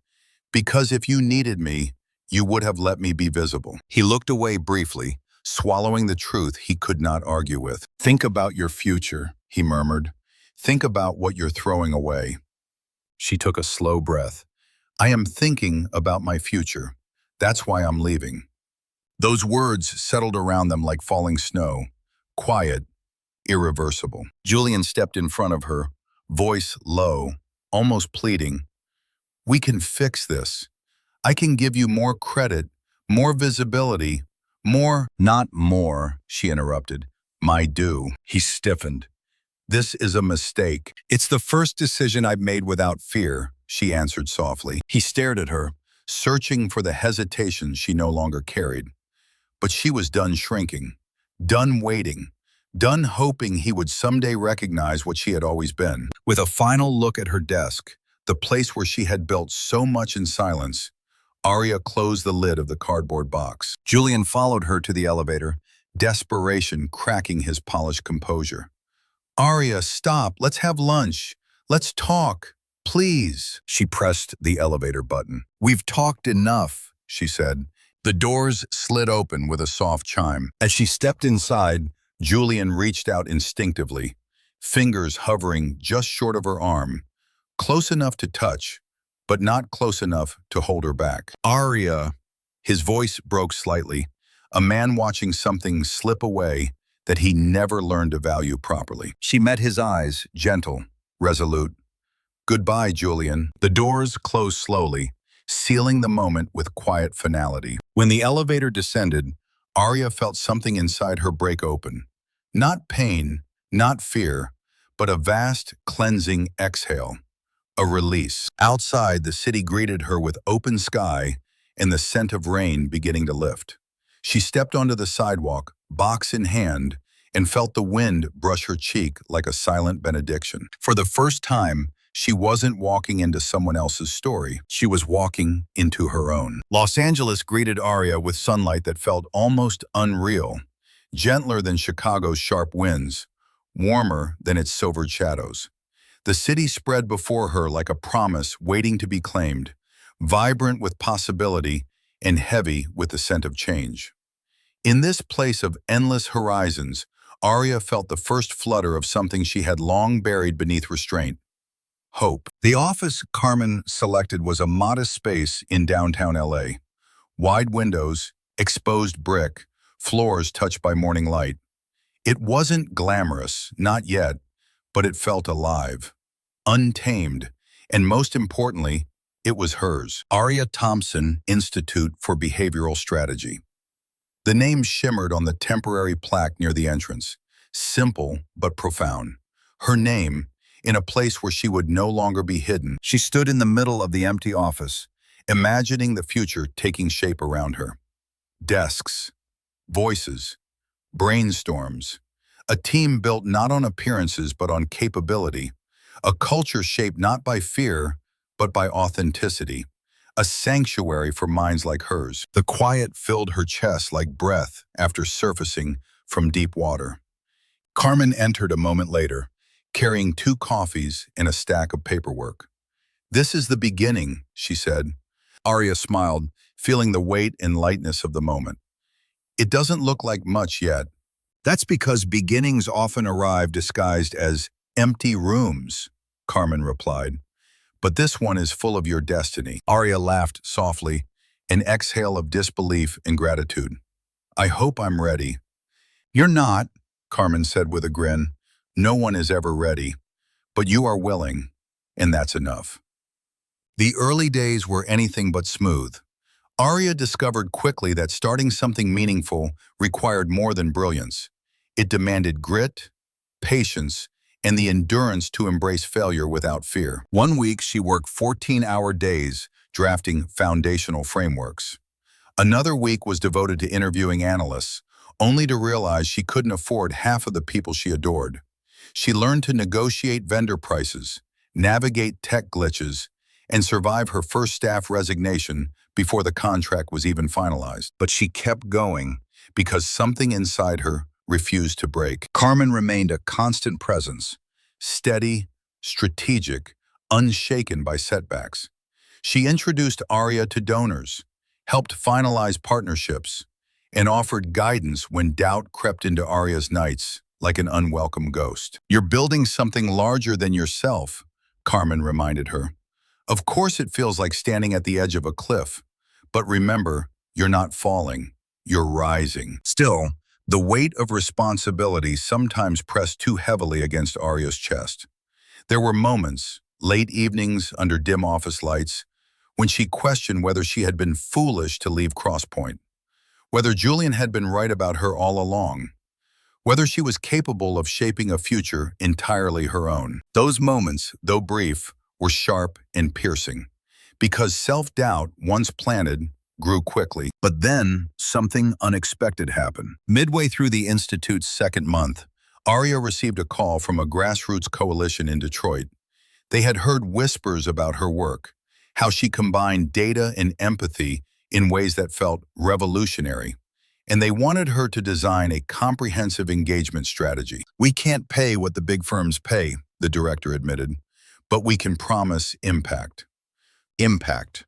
Because if you needed me, you would have let me be visible. He looked away briefly, swallowing the truth he could not argue with. Think about your future, he murmured. Think about what you're throwing away. She took a slow breath. I am thinking about my future. That's why I'm leaving. Those words settled around them like falling snow, quiet, irreversible. Julian stepped in front of her, voice low, almost pleading. We can fix this. I can give you more credit, more visibility, more— Not more, she interrupted. My due. He stiffened. This is a mistake. It's the first decision I've made without fear, she answered softly. He stared at her, searching for the hesitation she no longer carried. But she was done shrinking, done waiting, done hoping he would someday recognize what she had always been. With a final look at her desk, the place where she had built so much in silence, Aria closed the lid of the cardboard box. Julian followed her to the elevator, desperation cracking his polished composure. Aria, stop. Let's have lunch. Let's talk. Please. She pressed the elevator button. We've talked enough, she said. The doors slid open with a soft chime. As she stepped inside, Julian reached out instinctively, fingers hovering just short of her arm, close enough to touch, but not close enough to hold her back. Aria. His voice broke slightly, a man watching something slip away that he never learned to value properly. She met his eyes, gentle, resolute. Goodbye, Julian. The doors closed slowly, sealing the moment with quiet finality. When the elevator descended, Aria felt something inside her break open. Not pain, not fear, but a vast, cleansing exhale. A release. Outside, the city greeted her with open sky and the scent of rain beginning to lift. She stepped onto the sidewalk, box in hand, and felt the wind brush her cheek like a silent benediction. For the first time, she wasn't walking into someone else's story. She was walking into her own. Los Angeles greeted Aria with sunlight that felt almost unreal, gentler than Chicago's sharp winds, warmer than its silvered shadows. The city spread before her like a promise waiting to be claimed, vibrant with possibility and heavy with the scent of change. In this place of endless horizons, Aria felt the first flutter of something she had long buried beneath restraint. hope. The office Carmen selected was a modest space in downtown LA. Wide windows, exposed brick, floors touched by morning light. It wasn't glamorous, not yet, but it felt alive, untamed, and most importantly, it was hers. Aria Thompson Institute for Behavioral Strategy. The name shimmered on the temporary plaque near the entrance, simple but profound. Her name, in a place where she would no longer be hidden. She stood in the middle of the empty office, imagining the future taking shape around her. Desks, voices, brainstorms, a team built not on appearances but on capability, a culture shaped not by fear but by authenticity, a sanctuary for minds like hers. The quiet filled her chest like breath after surfacing from deep water. Carmen entered a moment later, carrying 2 coffees and a stack of paperwork. "This is the beginning," she said. Aria smiled, feeling the weight and lightness of the moment. "It doesn't look like much yet." "That's because beginnings often arrive disguised as empty rooms," Carmen replied. "But this one is full of your destiny." Aria laughed softly, an exhale of disbelief and gratitude. "I hope I'm ready." "You're not," Carmen said with a grin. "No one is ever ready, but you are willing, and that's enough." The early days were anything but smooth. Aria discovered quickly that starting something meaningful required more than brilliance. It demanded grit, patience, and the endurance to embrace failure without fear. One week, she worked 14-hour days drafting foundational frameworks. Another week was devoted to interviewing analysts, only to realize she couldn't afford half of the people she adored. She learned to negotiate vendor prices, navigate tech glitches, and survive her first staff resignation before the contract was even finalized. But she kept going because something inside her refused to break. Carmen remained a constant presence, steady, strategic, unshaken by setbacks. She introduced Aria to donors, helped finalize partnerships, and offered guidance when doubt crept into Aria's nights like an unwelcome ghost. "You're building something larger than yourself," Carmen reminded her. "Of course it feels like standing at the edge of a cliff, but remember, you're not falling, you're rising." Still, the weight of responsibility sometimes pressed too heavily against Aria's chest. There were moments, late evenings under dim office lights, when she questioned whether she had been foolish to leave Crosspoint, whether Julian had been right about her all along, whether she was capable of shaping a future entirely her own. Those moments, though brief, were sharp and piercing, because self-doubt, once planted, grew quickly. But then, something unexpected happened. Midway through the Institute's second month, Aria received a call from a grassroots coalition in Detroit. They had heard whispers about her work, how she combined data and empathy in ways that felt revolutionary, and they wanted her to design a comprehensive engagement strategy. "We can't pay what the big firms pay," the director admitted, "but we can promise impact." Impact.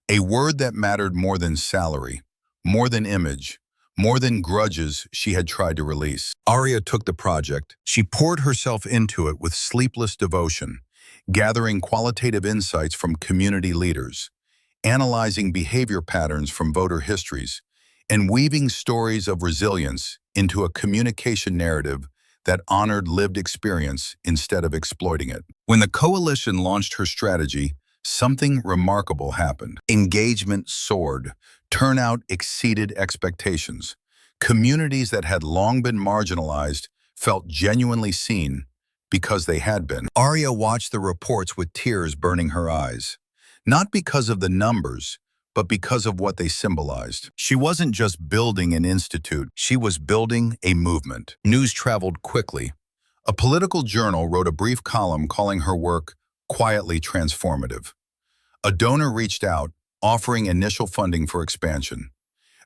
A word that mattered more than salary, more than image, more than grudges she had tried to release. Aria took the project. She poured herself into it with sleepless devotion, gathering qualitative insights from community leaders, analyzing behavior patterns from voter histories, and weaving stories of resilience into a communication narrative that honored lived experience instead of exploiting it. When the coalition launched her strategy, something remarkable happened. Engagement soared. Turnout exceeded expectations. Communities that had long been marginalized felt genuinely seen because they had been. Aria watched the reports with tears burning her eyes, not because of the numbers, but because of what they symbolized. She wasn't just building an institute, she was building a movement. News traveled quickly. A political journal wrote a brief column calling her work quietly transformative. A donor reached out, offering initial funding for expansion.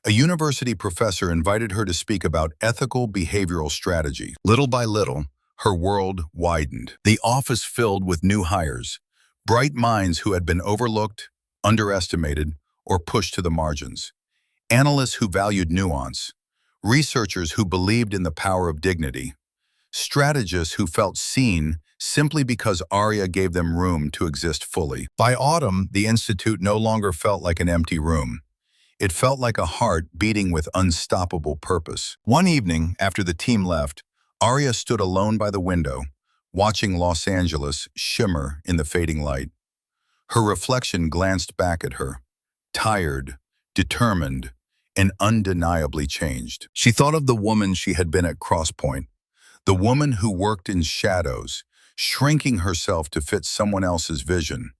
A university professor invited her to speak about ethical behavioral strategy. Little by little, her world widened. The office filled with new hires, bright minds who had been overlooked, underestimated, or pushed to the margins. Analysts who valued nuance, researchers who believed in the power of dignity, strategists who felt seen simply because Aria gave them room to exist fully. By autumn, the Institute no longer felt like an empty room. It felt like a heart beating with unstoppable purpose. One evening, after the team left, Aria stood alone by the window, watching Los Angeles shimmer in the fading light. Her reflection glanced back at her, tired, determined, and undeniably changed. She thought of the woman she had been at Crosspoint, the woman who worked in shadows, shrinking herself to fit someone else's vision.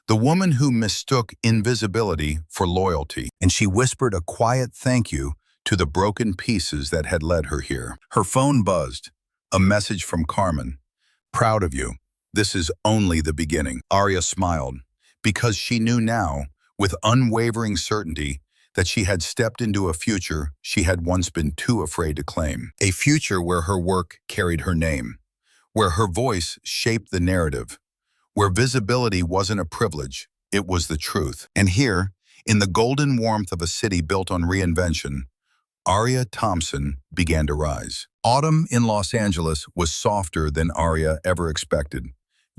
The woman who mistook invisibility for loyalty, and she whispered a quiet thank you to the broken pieces that had led her here. Her phone buzzed, a message from Carmen. Proud of you. This is only the beginning. Aria smiled, because she knew now, with unwavering certainty, that she had stepped into a future she had once been too afraid to claim. A future where her work carried her name, where her voice shaped the narrative, where visibility wasn't a privilege, it was the truth. And here, in the golden warmth of a city built on reinvention, Aria Thompson began to rise. Autumn in Los Angeles was softer than Aria ever expected.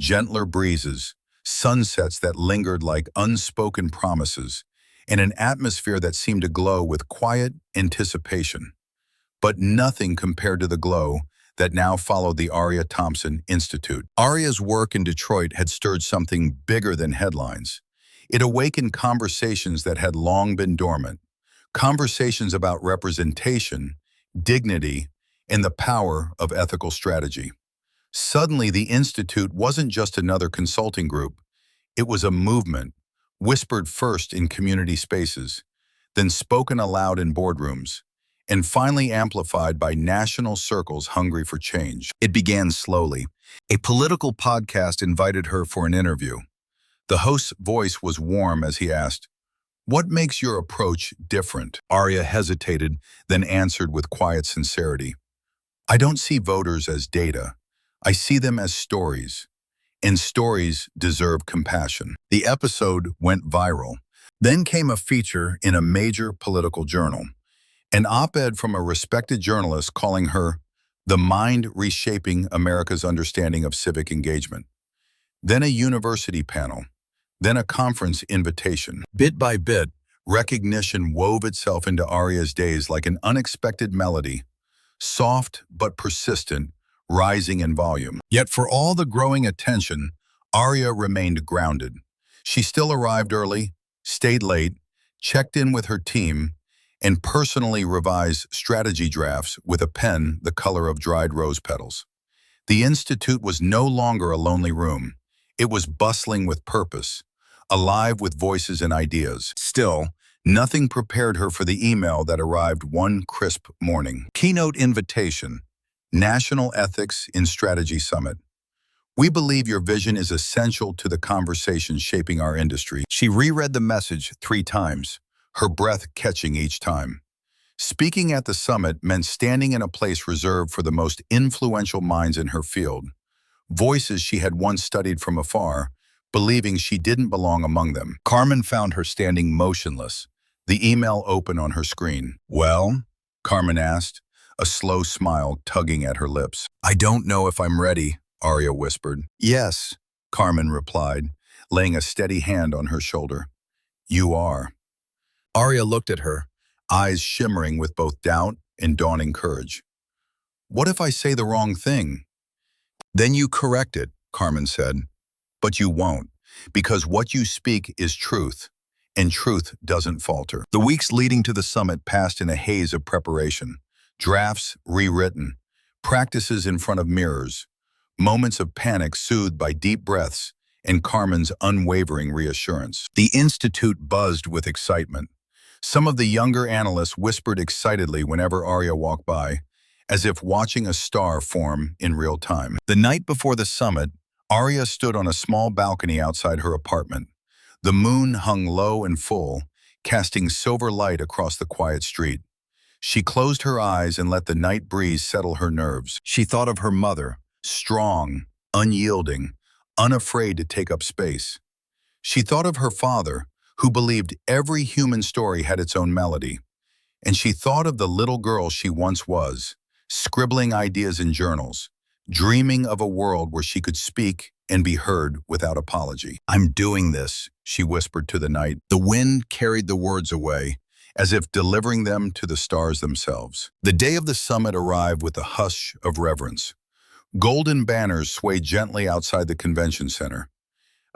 Gentler breezes, sunsets that lingered like unspoken promises, and an atmosphere that seemed to glow with quiet anticipation. But nothing compared to the glow that now followed the Aria Thompson Institute. Aria's work in Detroit had stirred something bigger than headlines. It awakened conversations that had long been dormant, conversations about representation, dignity, and the power of ethical strategy. Suddenly, the Institute wasn't just another consulting group. It was a movement, whispered first in community spaces, then spoken aloud in boardrooms, and finally amplified by national circles hungry for change. It began slowly. A political podcast invited her for an interview. The host's voice was warm as he asked, "What makes your approach different?" Aria hesitated, then answered with quiet sincerity, "I don't see voters as data. I see them as stories, and stories deserve compassion." The episode went viral. Then came a feature in a major political journal, an op-ed from a respected journalist calling her the mind reshaping America's understanding of civic engagement. Then a university panel, then a conference invitation. Bit by bit, recognition wove itself into Aria's days like an unexpected melody, soft but persistent, rising in volume. Yet for all the growing attention, Aria remained grounded. She still arrived early, stayed late, checked in with her team, and personally revised strategy drafts with a pen the color of dried rose petals. The Institute was no longer a lonely room. It was bustling with purpose, alive with voices and ideas. Still, nothing prepared her for the email that arrived one crisp morning. Keynote invitation, National Ethics in Strategy Summit. We believe your vision is essential to the conversation shaping our industry. She reread the message 3 times, her breath catching each time. Speaking at the summit meant standing in a place reserved for the most influential minds in her field, voices she had once studied from afar, believing she didn't belong among them. Carmen found her standing motionless, the email open on her screen. "Well?" Carmen asked, a slow smile tugging at her lips. "I don't know if I'm ready," Aria whispered. "Yes," Carmen replied, laying a steady hand on her shoulder. "You are." Aria looked at her, eyes shimmering with both doubt and dawning courage. "What if I say the wrong thing?" "Then you correct it," Carmen said. "But you won't, because what you speak is truth, and truth doesn't falter." The weeks leading to the summit passed in a haze of preparation. Drafts rewritten, practices in front of mirrors, moments of panic soothed by deep breaths and Carmen's unwavering reassurance. The Institute buzzed with excitement. Some of the younger analysts whispered excitedly whenever Aria walked by, as if watching a star form in real time. The night before the summit, Aria stood on a small balcony outside her apartment. The moon hung low and full, casting silver light across the quiet street. She closed her eyes and let the night breeze settle her nerves. She thought of her mother, strong, unyielding, unafraid to take up space. She thought of her father, who believed every human story had its own melody. And she thought of the little girl she once was, scribbling ideas in journals, dreaming of a world where she could speak and be heard without apology. "I'm doing this," she whispered to the night. The wind carried the words away, as if delivering them to the stars themselves. The day of the summit arrived with a hush of reverence. Golden banners swayed gently outside the convention center.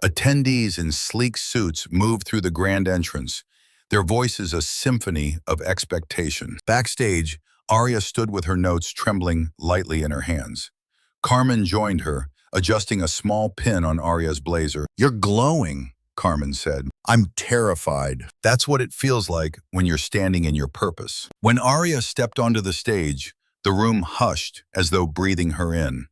Attendees in sleek suits moved through the grand entrance, their voices a symphony of expectation. Backstage, Aria stood with her notes trembling lightly in her hands. Carmen joined her, adjusting a small pin on Aria's blazer. "You're glowing," Carmen said. "I'm terrified." That's what it feels like when you're standing in your purpose. When Aria stepped onto the stage, the room hushed as though breathing her in.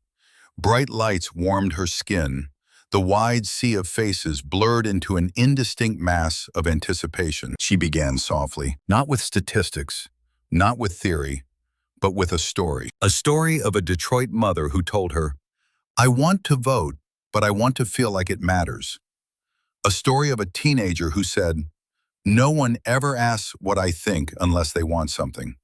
Bright lights warmed her skin. The wide sea of faces blurred into an indistinct mass of anticipation. She began softly, not with statistics, not with theory, but with a story. A story of a Detroit mother who told her, "I want to vote, but I want to feel like it matters." A story of a teenager who said, "No one ever asks what I think unless they want something."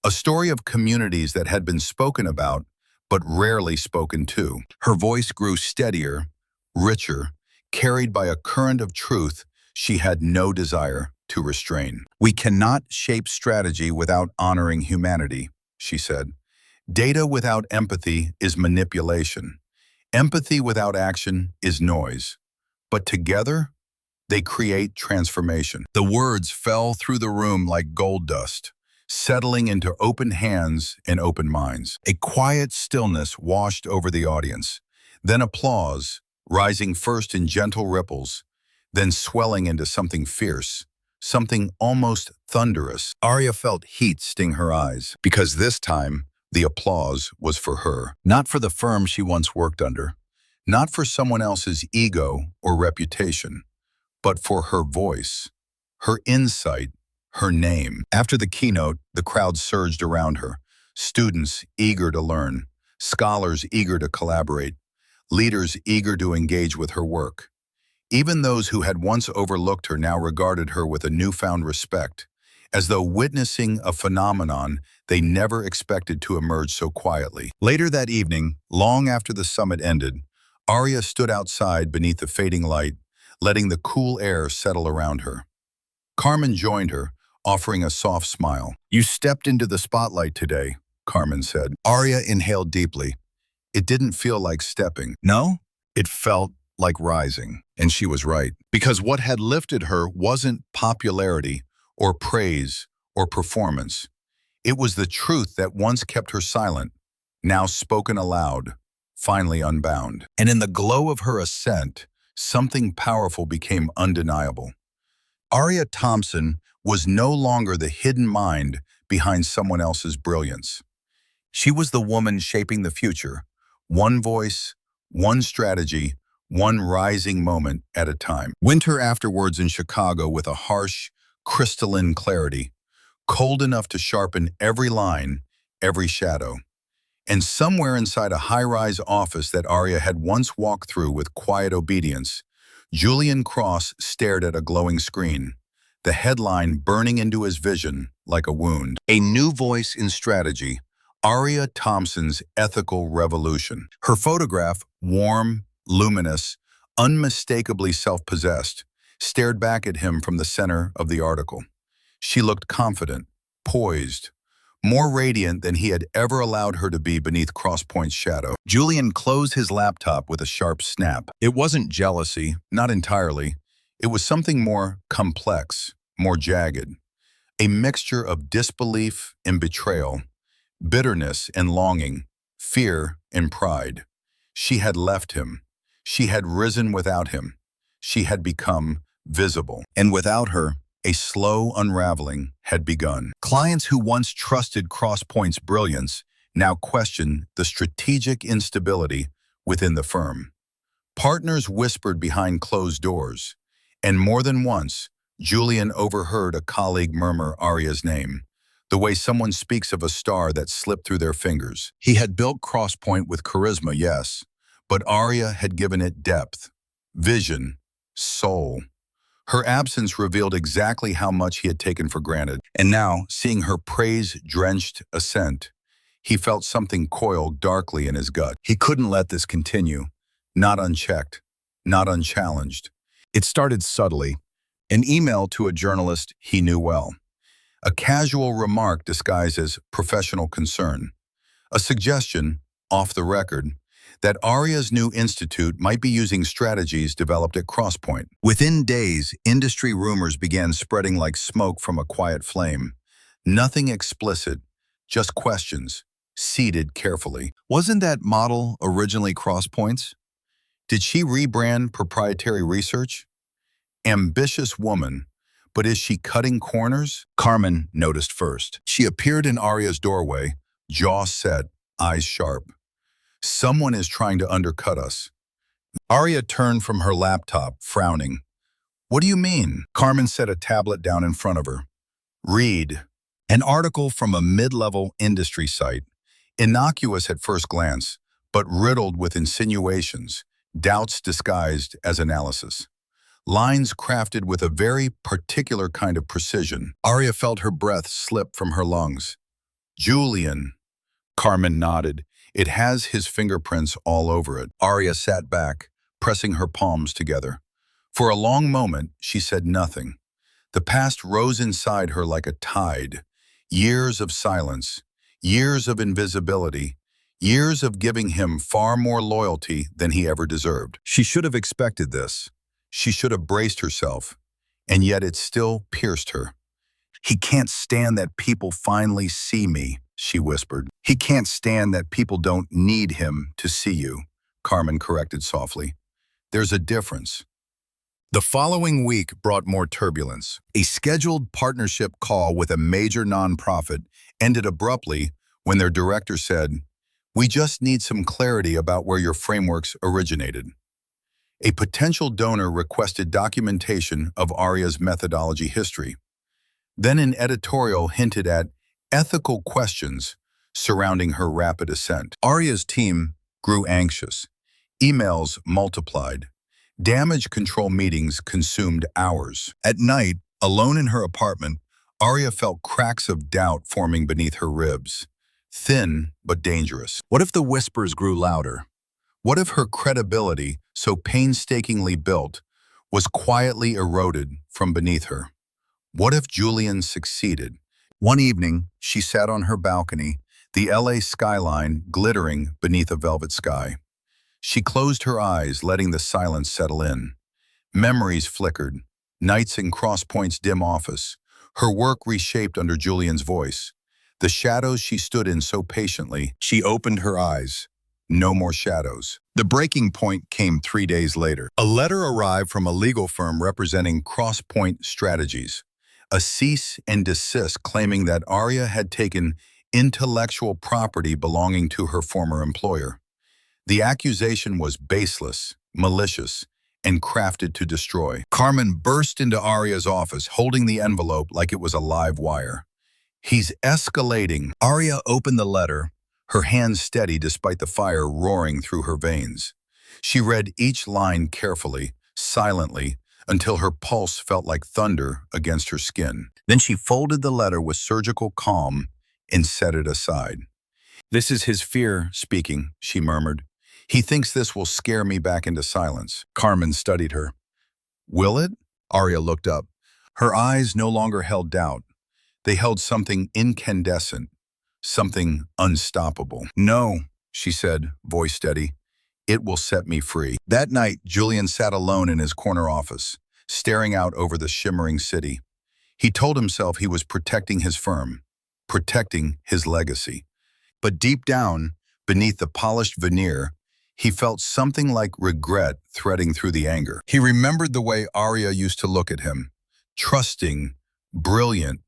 A story of communities that had been spoken about, but rarely spoken to. Her voice grew steadier, richer, carried by a current of truth she had no desire to restrain. "We cannot shape strategy without honoring humanity," she said. "Data without empathy is manipulation. Empathy without action is noise. But together, they create transformation." The words fell through the room like gold dust, settling into open hands and open minds. A quiet stillness washed over the audience, then applause, rising first in gentle ripples, then swelling into something fierce, something almost thunderous. Aria felt heat sting her eyes, because this time, the applause was for her. Not for the firm she once worked under, not for someone else's ego or reputation, but for her voice, her insight, her name. After the keynote, the crowd surged around her, students eager to learn, scholars eager to collaborate, leaders eager to engage with her work. Even those who had once overlooked her now regarded her with a newfound respect, as though witnessing a phenomenon they never expected to emerge so quietly. Later that evening, long after the summit ended, Aria stood outside beneath the fading light, letting the cool air settle around her. Carmen joined her, offering a soft smile. "You stepped into the spotlight today," Carmen said. Aria inhaled deeply. It didn't feel like stepping. No, it felt like rising. And she was right. Because what had lifted her wasn't popularity or praise or performance. It was the truth that once kept her silent, now spoken aloud, finally unbound. And in the glow of her ascent, something powerful became undeniable. Aria Thompson was no longer the hidden mind behind someone else's brilliance. She was the woman shaping the future, one voice, one strategy, one rising moment at a time. Winter afterwards in Chicago with a harsh, crystalline clarity, cold enough to sharpen every line, every shadow. And somewhere inside a high-rise office that Aria had once walked through with quiet obedience, Julian Cross stared at a glowing screen, the headline burning into his vision like a wound. A new voice in strategy, Aria Thompson's ethical revolution. Her photograph, warm, luminous, unmistakably self-possessed, stared back at him from the center of the article. She looked confident, poised, more radiant than he had ever allowed her to be beneath Crosspoint's shadow. Julian closed his laptop with a sharp snap. It wasn't jealousy, not entirely. It was something more complex, more jagged. A mixture of disbelief and betrayal, bitterness and longing, fear and pride. She had left him. She had risen without him. She had become visible. And without her, a slow unraveling had begun. Clients who once trusted Crosspoint's brilliance now questioned the strategic instability within the firm. Partners whispered behind closed doors, and more than once, Julian overheard a colleague murmur Aria's name, the way someone speaks of a star that slipped through their fingers. He had built Crosspoint with charisma, yes, but Aria had given it depth, vision, soul. Her absence revealed exactly how much he had taken for granted. And now, seeing her praise-drenched ascent, He felt something coil darkly in his gut. He couldn't let this continue, not unchecked, not unchallenged. It started subtly, an email to a journalist he knew well, a casual remark disguised as professional concern, a suggestion, off the record, that Aria's new institute might be using strategies developed at Crosspoint. Within days, industry rumors began spreading like smoke from a quiet flame. Nothing explicit, just questions, seeded carefully. Wasn't that model originally Crosspoint's? Did she rebrand proprietary research? Ambitious woman, but is she cutting corners? Carmen noticed first. She appeared in Aria's doorway, jaw set, eyes sharp. Someone is trying to undercut us. Aria turned from her laptop, frowning. What do you mean? Carmen set a tablet down in front of her. Read. An article from a mid-level industry site, innocuous at first glance, but riddled with insinuations, doubts disguised as analysis. Lines crafted with a very particular kind of precision. Aria felt her breath slip from her lungs. Julian. Carmen nodded. It has his fingerprints all over it. Aria sat back, pressing her palms together. For a long moment, she said nothing. The past rose inside her like a tide. Years of silence, years of invisibility, years of giving him far more loyalty than he ever deserved. She should have expected this. She should have braced herself, and yet it still pierced her. He can't stand that people finally see me, she whispered. He can't stand that people don't need him to see you, Carmen corrected softly. There's a difference. The following week brought more turbulence. A scheduled partnership call with a major nonprofit ended abruptly when their director said, "We just need some clarity about where your frameworks originated." A potential donor requested documentation of Aria's methodology history. Then an editorial hinted at ethical questions surrounding her rapid ascent. Aria's team grew anxious. Emails multiplied. Damage control meetings consumed hours. At night, alone in her apartment, Aria felt cracks of doubt forming beneath her ribs. Thin, but dangerous. What if the whispers grew louder? What if her credibility, so painstakingly built, was quietly eroded from beneath her? What if Julian succeeded? One evening, she sat on her balcony, the LA skyline glittering beneath a velvet sky. She closed her eyes, letting the silence settle in. Memories flickered, nights in Crosspoint's dim office, her work reshaped under Julian's voice. The shadows she stood in so patiently, she opened her eyes. No more shadows. The breaking point came 3 days later. A letter arrived from a legal firm representing Crosspoint Strategies. A cease and desist claiming that Aria had taken intellectual property belonging to her former employer. The accusation was baseless, malicious, and crafted to destroy. Carmen burst into Aria's office, holding the envelope like it was a live wire. He's escalating. Aria opened the letter, her hands steady despite the fire roaring through her veins. She read each line carefully, silently, until her pulse felt like thunder against her skin. Then she folded the letter with surgical calm and set it aside. "This is his fear speaking," she murmured. "He thinks this will scare me back into silence." Carmen studied her. "Will it?" Aria looked up. Her eyes no longer held doubt. They held something incandescent, something unstoppable. "No," she said, voice steady. "It will set me free." That night, Julian sat alone in his corner office, staring out over the shimmering city. He told himself he was protecting his firm, protecting his legacy. But deep down, beneath the polished veneer, he felt something like regret threading through the anger. He remembered the way Aria used to look at him, trusting, brilliant,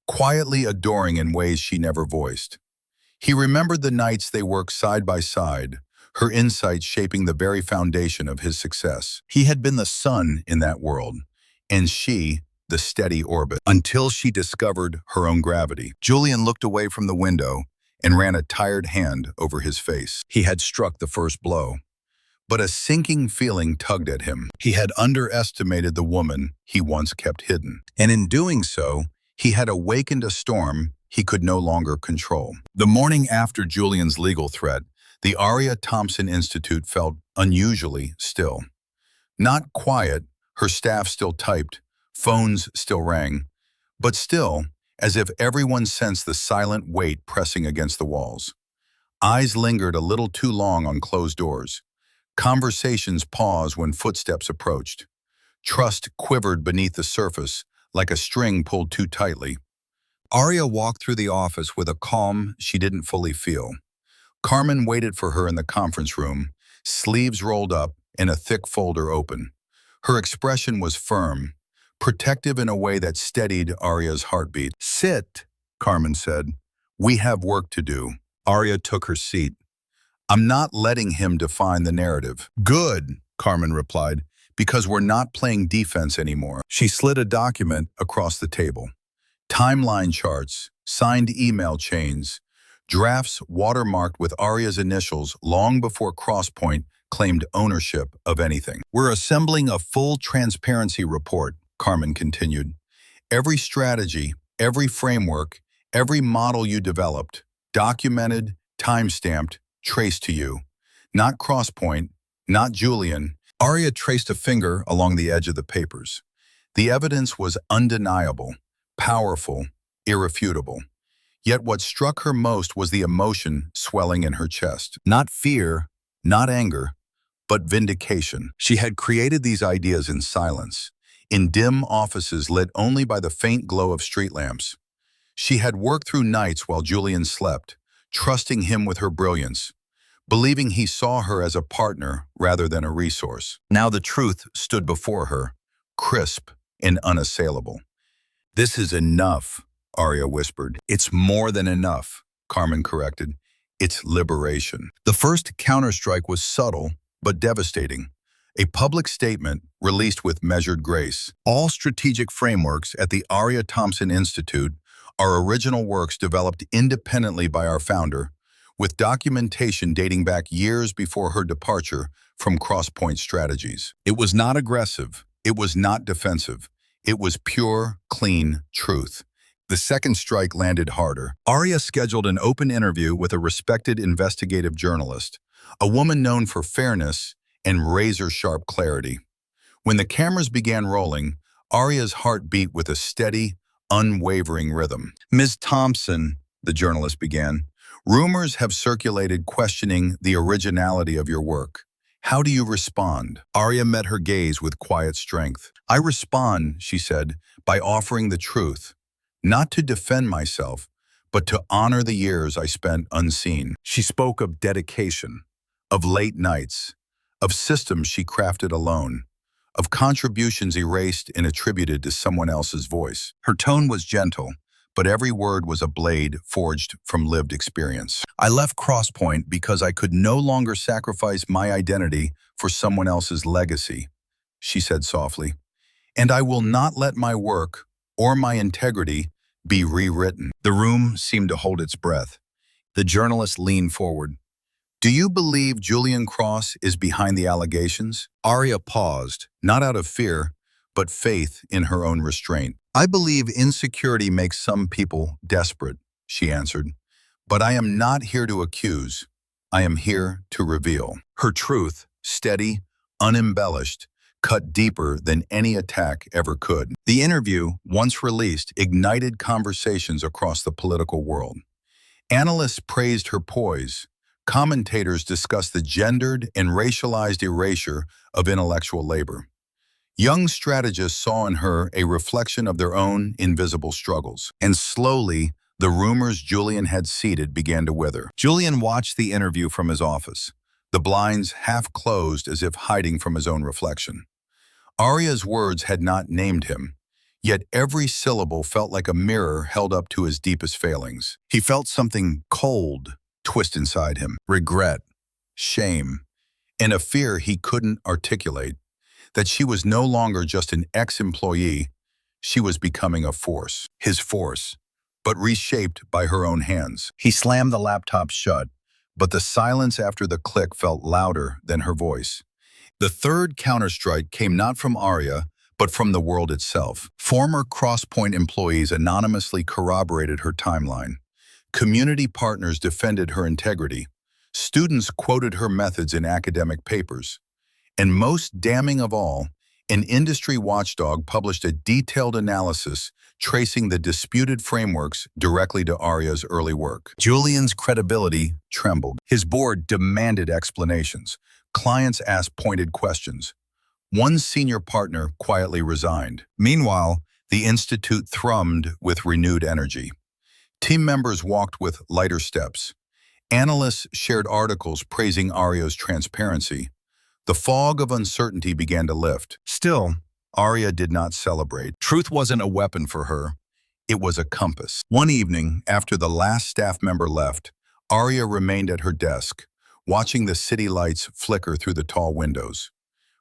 quietly adoring in ways she never voiced. He remembered the nights they worked side by side, her insights shaping the very foundation of his success. He had been the sun in that world, and she, the steady orbit, until she discovered her own gravity. Julian looked away from the window and ran a tired hand over his face. He had struck the first blow, but a sinking feeling tugged at him. He had underestimated the woman he once kept hidden, and in doing so, he had awakened a storm he could no longer control. The morning after Julian's legal threat, the Aria Thompson Institute felt unusually still. Not quiet, her staff still typed, phones still rang, but still, as if everyone sensed the silent weight pressing against the walls. Eyes lingered a little too long on closed doors. Conversations paused when footsteps approached. Trust quivered beneath the surface, like a string pulled too tightly. Aria walked through the office with a calm she didn't fully feel. Carmen waited for her in the conference room, sleeves rolled up and a thick folder open. Her expression was firm, protective in a way that steadied Aria's heartbeat. "Sit," Carmen said. "We have work to do." Aria took her seat. "I'm not letting him define the narrative." "Good," Carmen replied, "because we're not playing defense anymore." She slid a document across the table. Timeline charts, signed email chains, drafts watermarked with Aria's initials long before Crosspoint claimed ownership of anything. "We're assembling a full transparency report," Carmen continued. "Every strategy, every framework, every model you developed, documented, time-stamped, traced to you. Not Crosspoint, not Julian." Aria traced a finger along the edge of the papers. The evidence was undeniable, powerful, irrefutable. Yet what struck her most was the emotion swelling in her chest. Not fear, not anger, but vindication. She had created these ideas in silence, in dim offices lit only by the faint glow of street lamps. She had worked through nights while Julian slept, trusting him with her brilliance, believing he saw her as a partner rather than a resource. Now the truth stood before her, crisp and unassailable. "This is enough," Aria whispered. "It's more than enough," Carmen corrected. "It's liberation." The first counterstrike was subtle but devastating. A public statement released with measured grace. "All strategic frameworks at the Aria Thompson Institute are original works developed independently by our founder, with documentation dating back years before her departure from Crosspoint Strategies." It was not aggressive. It was not defensive. It was pure, clean truth. The second strike landed harder. Aria scheduled an open interview with a respected investigative journalist, a woman known for fairness and razor-sharp clarity. When the cameras began rolling, Aria's heart beat with a steady, unwavering rhythm. "Ms. Thompson," the journalist began, "rumors have circulated questioning the originality of your work. How do you respond?" Aria met her gaze with quiet strength. "I respond," she said, "by offering the truth. Not to defend myself, but to honor the years I spent unseen." She spoke of dedication, of late nights, of systems she crafted alone, of contributions erased and attributed to someone else's voice. Her tone was gentle, but every word was a blade forged from lived experience. "I left Crosspoint because I could no longer sacrifice my identity for someone else's legacy," she said softly. "And I will not let my work or my integrity be rewritten." The room seemed to hold its breath. The journalist leaned forward. "Do you believe Julian Cross is behind the allegations?" Aria paused, not out of fear, but faith in her own restraint. "I believe insecurity makes some people desperate," she answered. "But I am not here to accuse. I am here to reveal." Her truth, steady, unembellished, cut deeper than any attack ever could. The interview, once released, ignited conversations across the political world. Analysts praised her poise. Commentators discussed the gendered and racialized erasure of intellectual labor. Young strategists saw in her a reflection of their own invisible struggles. And slowly, the rumors Julian had seeded began to wither. Julian watched the interview from his office, the blinds half closed as if hiding from his own reflection. Aria's words had not named him, yet every syllable felt like a mirror held up to his deepest failings. He felt something cold twist inside him, regret, shame, and a fear he couldn't articulate, that she was no longer just an ex-employee, she was becoming a force, his force, but reshaped by her own hands. He slammed the laptop shut, but the silence after the click felt louder than her voice. The third counterstrike came not from Aria, but from the world itself. Former Crosspoint employees anonymously corroborated her timeline. Community partners defended her integrity. Students quoted her methods in academic papers. And most damning of all, an industry watchdog published a detailed analysis tracing the disputed frameworks directly to Aria's early work. Julian's credibility trembled. His board demanded explanations. Clients asked pointed questions. One senior partner quietly resigned. Meanwhile, the institute thrummed with renewed energy. Team members walked with lighter steps. Analysts shared articles praising Aria's transparency. The fog of uncertainty began to lift. Still, Aria did not celebrate. Truth wasn't a weapon for her. It was a compass. One evening, after the last staff member left, Aria remained at her desk, watching the city lights flicker through the tall windows.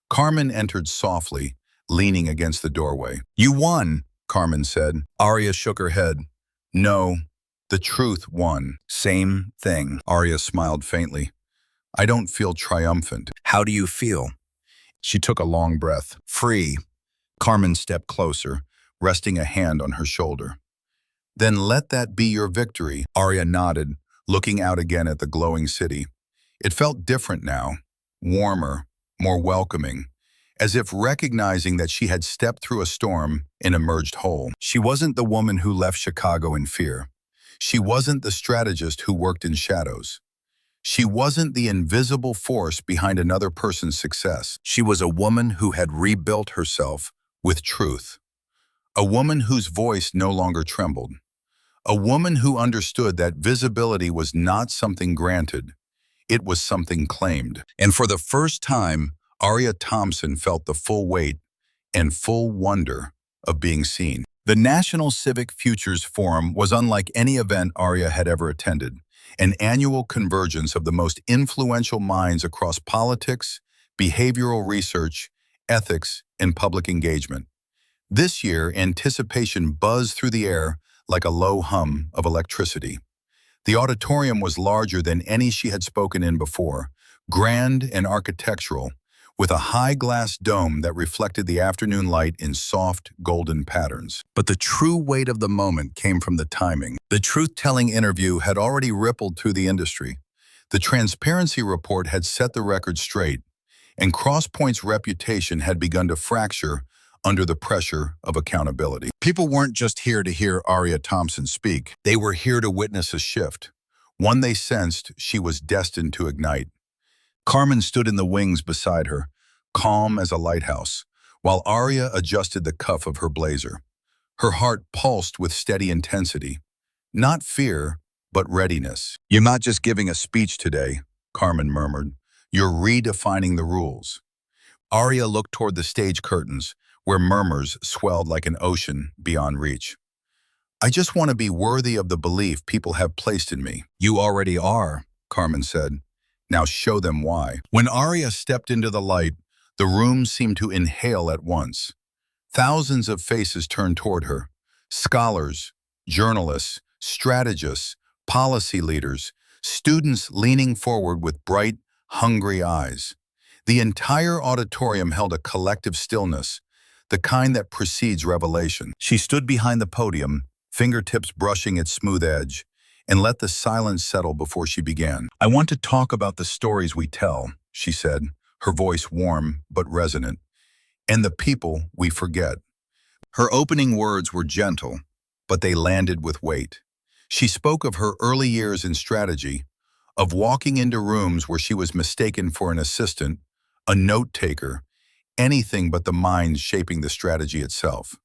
Carmen entered softly, leaning against the doorway. "You won," Carmen said. Aria shook her head. "No, the truth won." "Same thing." Aria smiled faintly. "I don't feel triumphant." "How do you feel?" She took a long breath. "Free." Carmen stepped closer, resting a hand on her shoulder. "Then let that be your victory." Aria nodded, looking out again at the glowing city. It felt different now, warmer, more welcoming, as if recognizing that she had stepped through a storm and emerged whole. She wasn't the woman who left Chicago in fear. She wasn't the strategist who worked in shadows. She wasn't the invisible force behind another person's success. She was a woman who had rebuilt herself with truth. A woman whose voice no longer trembled. A woman who understood that visibility was not something granted. It was something claimed. And for the first time, Aria Thompson felt the full weight and full wonder of being seen. The National Civic Futures Forum was unlike any event Aria had ever attended, an annual convergence of the most influential minds across politics, behavioral research, ethics, and public engagement. This year, anticipation buzzed through the air like a low hum of electricity. The auditorium was larger than any she had spoken in before, grand and architectural, with a high glass dome that reflected the afternoon light in soft, golden patterns. But the true weight of the moment came from the timing. The truth-telling interview had already rippled through the industry. The transparency report had set the record straight, and Crosspoint's reputation had begun to fracture under the pressure of accountability. People weren't just here to hear Aria Thompson speak. They were here to witness a shift, one they sensed she was destined to ignite. Carmen stood in the wings beside her, calm as a lighthouse, while Aria adjusted the cuff of her blazer. Her heart pulsed with steady intensity. Not fear, but readiness. "You're not just giving a speech today," Carmen murmured. "You're redefining the rules." Aria looked toward the stage curtains, where murmurs swelled like an ocean beyond reach. "I just want to be worthy of the belief people have placed in me." "You already are," Carmen said. "Now show them why." When Aria stepped into the light, the room seemed to inhale at once. Thousands of faces turned toward her. Scholars, journalists, strategists, policy leaders, students leaning forward with bright, hungry eyes. The entire auditorium held a collective stillness, the kind that precedes revelation. She stood behind the podium, fingertips brushing its smooth edge, and let the silence settle before she began. "I want to talk about the stories we tell," she said, her voice warm but resonant, "and the people we forget." Her opening words were gentle, but they landed with weight. She spoke of her early years in strategy, of walking into rooms where she was mistaken for an assistant, a note-taker, anything but the mind shaping the strategy itself.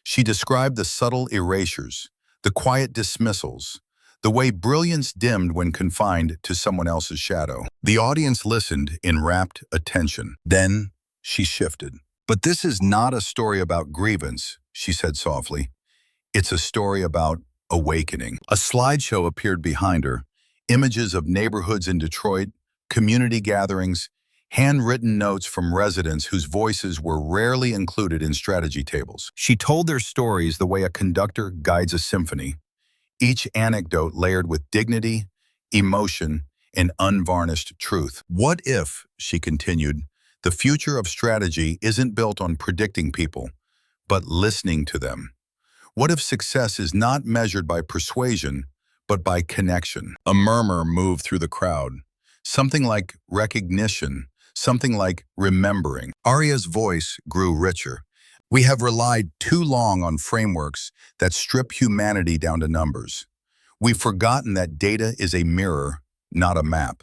She described the subtle erasures, the quiet dismissals, the way brilliance dimmed when confined to someone else's shadow. The audience listened in rapt attention. Then she shifted. "But this is not a story about grievance," she said softly. "It's a story about awakening." A slideshow appeared behind her, images of neighborhoods in Detroit, community gatherings, handwritten notes from residents whose voices were rarely included in strategy tables. She told their stories the way a conductor guides a symphony, each anecdote layered with dignity, emotion, and unvarnished truth. "What if," she continued, The future of strategy isn't built on predicting people, but listening to them. What if success is not measured by persuasion, but by connection? A murmur moved through the crowd. Something like recognition, something like remembering. Aria's voice grew richer. We have relied too long on frameworks that strip humanity down to numbers. We've forgotten that data is a mirror, not a map.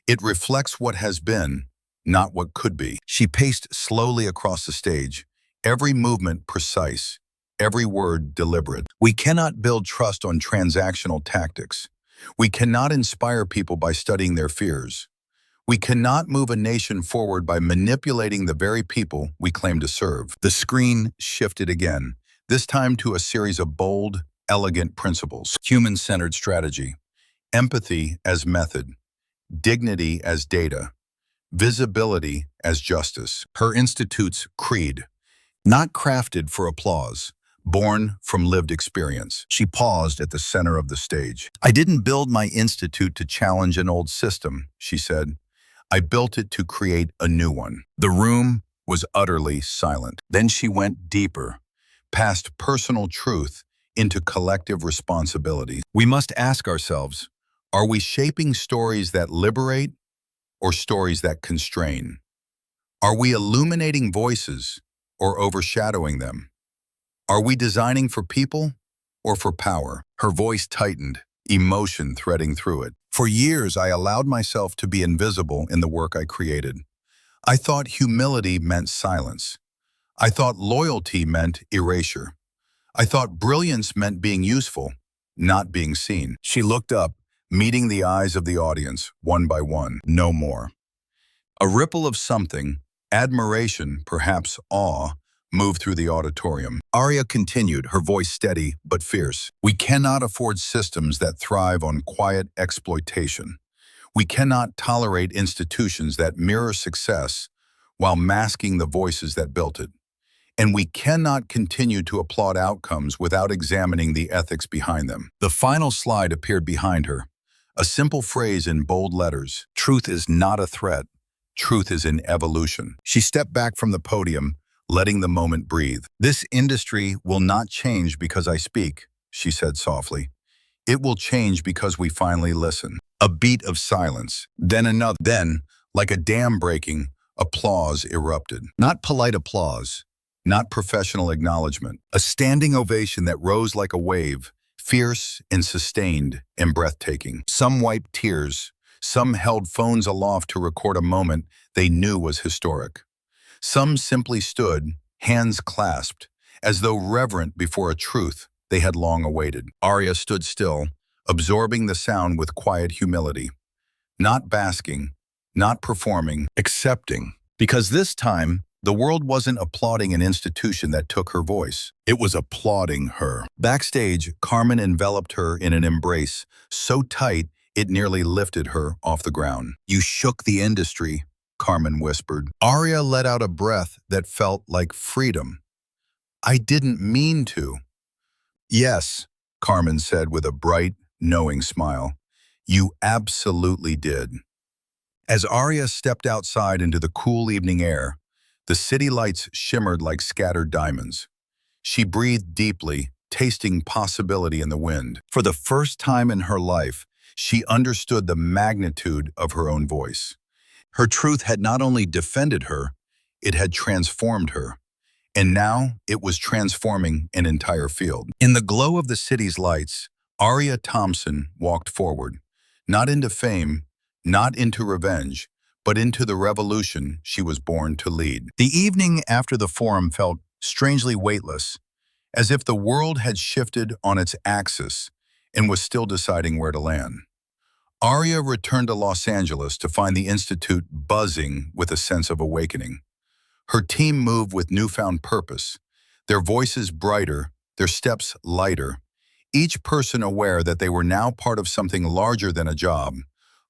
It reflects what has been, not what could be. She paced slowly across the stage, every movement precise, every word deliberate. We cannot build trust on transactional tactics. We cannot inspire people by studying their fears. We cannot move a nation forward by manipulating the very people we claim to serve. The screen shifted again, this time to a series of bold, elegant principles. Human-centered strategy, empathy as method, dignity as data, visibility as justice. Her institute's creed, not crafted for applause, born from lived experience. She paused at the center of the stage. I didn't build my institute to challenge an old system, she said. I built it to create a new one. The room was utterly silent. Then she went deeper, past personal truth into collective responsibility. We must ask ourselves, are we shaping stories that liberate or stories that constrain? Are we illuminating voices or overshadowing them? Are we designing for people or for power? Her voice tightened, emotion threading through it. For years, I allowed myself to be invisible in the work I created. I thought humility meant silence. I thought loyalty meant erasure. I thought brilliance meant being useful, not being seen. She looked up, meeting the eyes of the audience, one by one. No more. A ripple of something, admiration, perhaps awe, moved through the auditorium. Aria continued, her voice steady but fierce. We cannot afford systems that thrive on quiet exploitation. We cannot tolerate institutions that mirror success while masking the voices that built it. And we cannot continue to applaud outcomes without examining the ethics behind them. The final slide appeared behind her, a simple phrase in bold letters. Truth is not a threat. Truth is in evolution. She stepped back from the podium, letting the moment breathe. This industry will not change because I speak, she said softly. It will change because we finally listen. A beat of silence, then another. Then, like a dam breaking, applause erupted. Not polite applause, not professional acknowledgement. A standing ovation that rose like a wave, fierce and sustained and breathtaking. Some wiped tears, some held phones aloft to record a moment they knew was historic. Some simply stood, hands clasped, as though reverent before a truth they had long awaited. Aria stood still, absorbing the sound with quiet humility. Not basking, not performing, accepting. Because this time, the world wasn't applauding an institution that took her voice. It was applauding her. Backstage, Carmen enveloped her in an embrace, so tight it nearly lifted her off the ground. You shook the industry, Carmen whispered. Aria let out a breath that felt like freedom. I didn't mean to. Yes, Carmen said with a bright, knowing smile. You absolutely did. As Aria stepped outside into the cool evening air, the city lights shimmered like scattered diamonds. She breathed deeply, tasting possibility in the wind. For the first time in her life, she understood the magnitude of her own voice. Her truth had not only defended her, it had transformed her. And now it was transforming an entire field. In the glow of the city's lights, Aria Thompson walked forward, not into fame, not into revenge, but into the revolution she was born to lead. The evening after the forum felt strangely weightless, as if the world had shifted on its axis and was still deciding where to land. Aria returned to Los Angeles to find the Institute buzzing with a sense of awakening. Her team moved with newfound purpose, their voices brighter, their steps lighter, each person aware that they were now part of something larger than a job,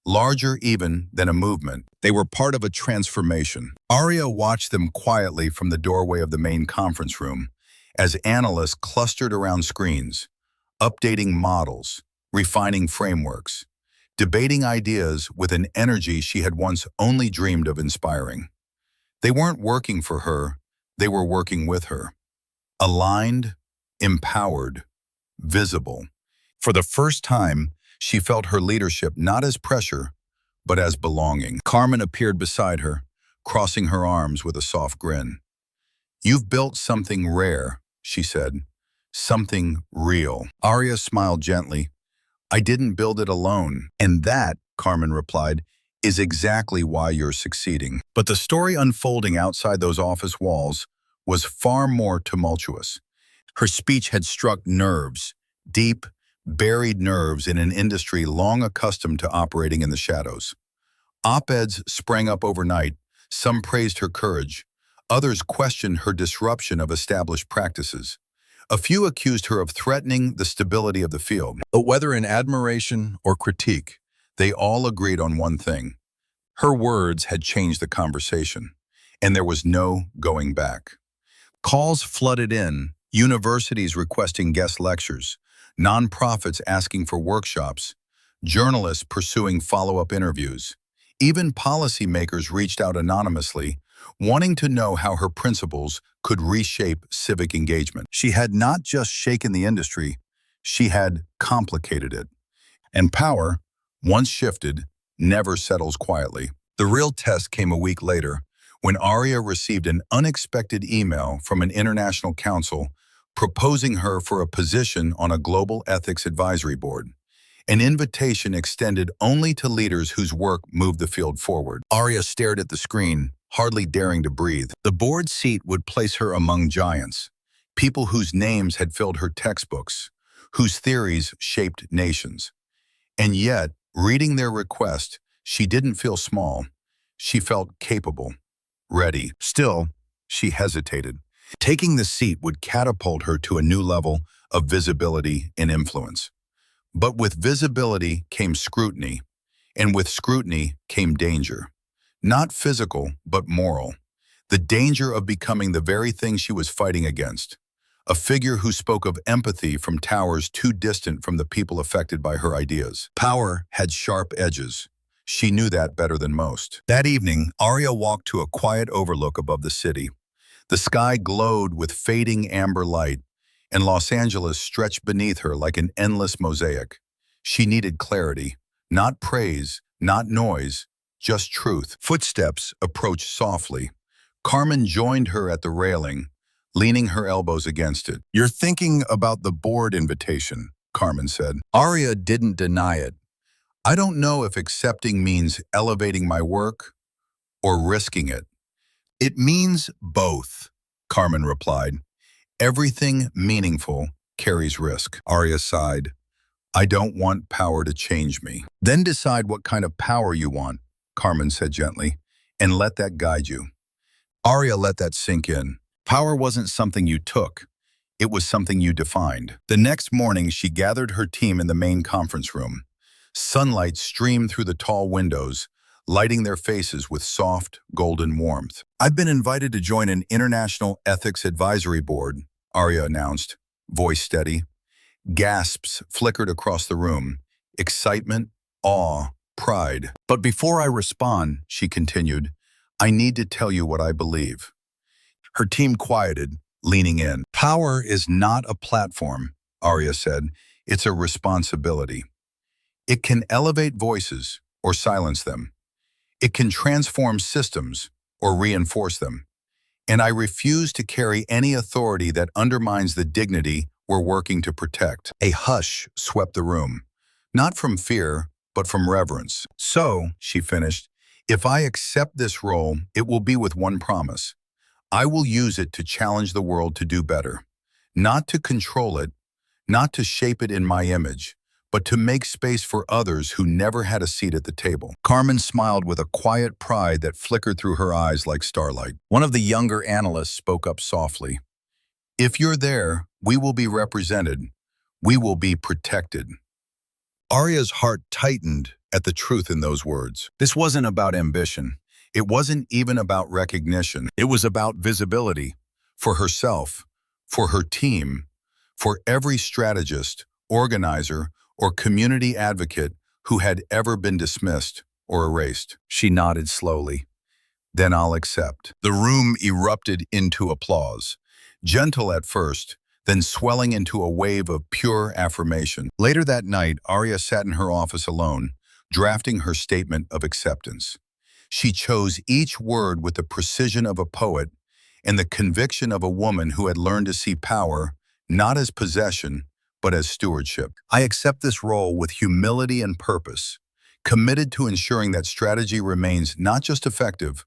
larger even than a movement. They were part of a transformation. Aria watched them quietly from the doorway of the main conference room as analysts clustered around screens, updating models, refining frameworks, debating ideas with an energy she had once only dreamed of inspiring. They weren't working for her, they were working with her. Aligned, empowered, visible. For the first time, she felt her leadership not as pressure, but as belonging. Carmen appeared beside her, crossing her arms with a soft grin. "You've built something rare," she said. "Something real." Aria smiled gently. "I didn't build it alone." "And that," Carmen replied, "is exactly why you're succeeding." But the story unfolding outside those office walls was far more tumultuous. Her speech had struck nerves, deep, buried nerves in an industry long accustomed to operating in the shadows. Op-eds sprang up overnight. Some praised her courage. Others questioned her disruption of established practices. A few accused her of threatening the stability of the field. But whether in admiration or critique, they all agreed on one thing. Her words had changed the conversation, and there was no going back. Calls flooded in, universities requesting guest lectures, nonprofits asking for workshops, journalists pursuing follow-up interviews. Even policymakers reached out anonymously, wanting to know how her principles could reshape civic engagement. She had not just shaken the industry, she had complicated it. And power, once shifted, never settles quietly. The real test came a week later, when Aria received an unexpected email from an international council proposing her for a position on a global ethics advisory board. An invitation extended only to leaders whose work moved the field forward. Aria stared at the screen, hardly daring to breathe. The board seat would place her among giants, people whose names had filled her textbooks, whose theories shaped nations. And yet, reading their request, she didn't feel small. She felt capable, ready. Still, she hesitated. Taking the seat would catapult her to a new level of visibility and influence. But with visibility came scrutiny, and with scrutiny came danger. Not physical, but moral. The danger of becoming the very thing she was fighting against. A figure who spoke of empathy from towers too distant from the people affected by her ideas. Power had sharp edges. She knew that better than most. That evening, Aria walked to a quiet overlook above the city. The sky glowed with fading amber light, and Los Angeles stretched beneath her like an endless mosaic. She needed clarity, not praise, not noise, just truth. Footsteps approached softly. Carmen joined her at the railing, leaning her elbows against it. "You're thinking about the board invitation," Carmen said. Aria didn't deny it. "I don't know if accepting means elevating my work or risking it." "It means both," Carmen replied. "Everything meaningful carries risk." Aria sighed. "I don't want power to change me." "Then decide what kind of power you want," Carmen said gently, "and let that guide you." Aria let that sink in. Power wasn't something you took. It was something you defined. The next morning, she gathered her team in the main conference room. Sunlight streamed through the tall windows, lighting their faces with soft, golden warmth. "I've been invited to join an international ethics advisory board," Aria announced, voice steady. Gasps flickered across the room. Excitement, awe, pride. "But before I respond," she continued, "I need to tell you what I believe." Her team quieted, leaning in. "Power is not a platform," Aria said. "It's a responsibility. It can elevate voices or silence them. It can transform systems or reinforce them. And I refuse to carry any authority that undermines the dignity we're working to protect." A hush swept the room, not from fear, but from reverence. "So," she finished, "if I accept this role, it will be with one promise. I will use it to challenge the world to do better. Not to control it, not to shape it in my image, but to make space for others who never had a seat at the table." Carmen smiled with a quiet pride that flickered through her eyes like starlight. One of the younger analysts spoke up softly. "If you're there, we will be represented. We will be protected." Aria's heart tightened at the truth in those words. This wasn't about ambition. It wasn't even about recognition. It was about visibility. For herself, for her team, for every strategist, organizer, or community advocate who had ever been dismissed or erased. She nodded slowly. Then I'll accept. The room erupted into applause, gentle at first, then swelling into a wave of pure affirmation. Later that night, Aria sat in her office alone, drafting her statement of acceptance. She chose each word with the precision of a poet and the conviction of a woman who had learned to see power not as possession, but as stewardship. I accept this role with humility and purpose, committed to ensuring that strategy remains not just effective,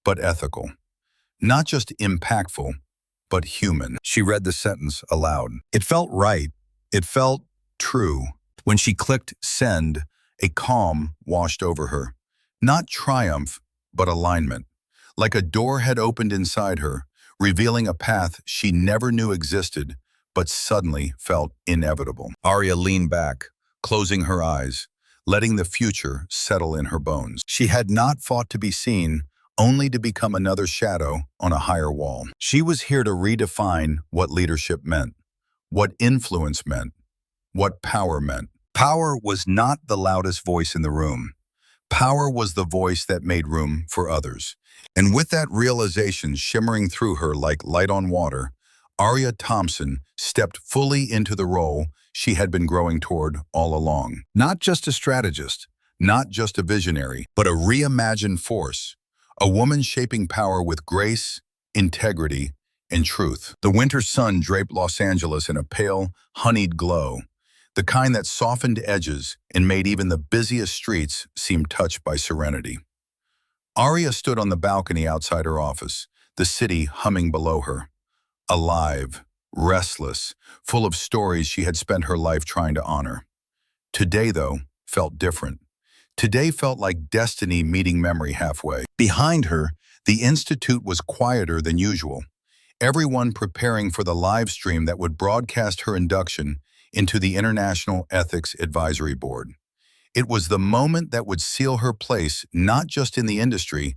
but ethical. Not just impactful, but human. She read the sentence aloud. It felt right. It felt true. When she clicked send, a calm washed over her. Not triumph, but alignment. Like a door had opened inside her, revealing a path she never knew existed, but suddenly felt inevitable. Aria leaned back, closing her eyes, letting the future settle in her bones. She had not fought to be seen, only to become another shadow on a higher wall. She was here to redefine what leadership meant, what influence meant, what power meant. Power was not the loudest voice in the room. Power was the voice that made room for others. And with that realization shimmering through her like light on water, Aria Thompson stepped fully into the role she had been growing toward all along. Not just a strategist, not just a visionary, but a reimagined force. A woman shaping power with grace, integrity, and truth. The winter sun draped Los Angeles in a pale, honeyed glow, the kind that softened edges and made even the busiest streets seem touched by serenity. Aria stood on the balcony outside her office, the city humming below her. Alive, restless, full of stories she had spent her life trying to honor. Today, though, felt different. Today felt like destiny meeting memory halfway. Behind her, the Institute was quieter than usual, everyone preparing for the live stream that would broadcast her induction into the International Ethics Advisory Board. It was the moment that would seal her place not just in the industry,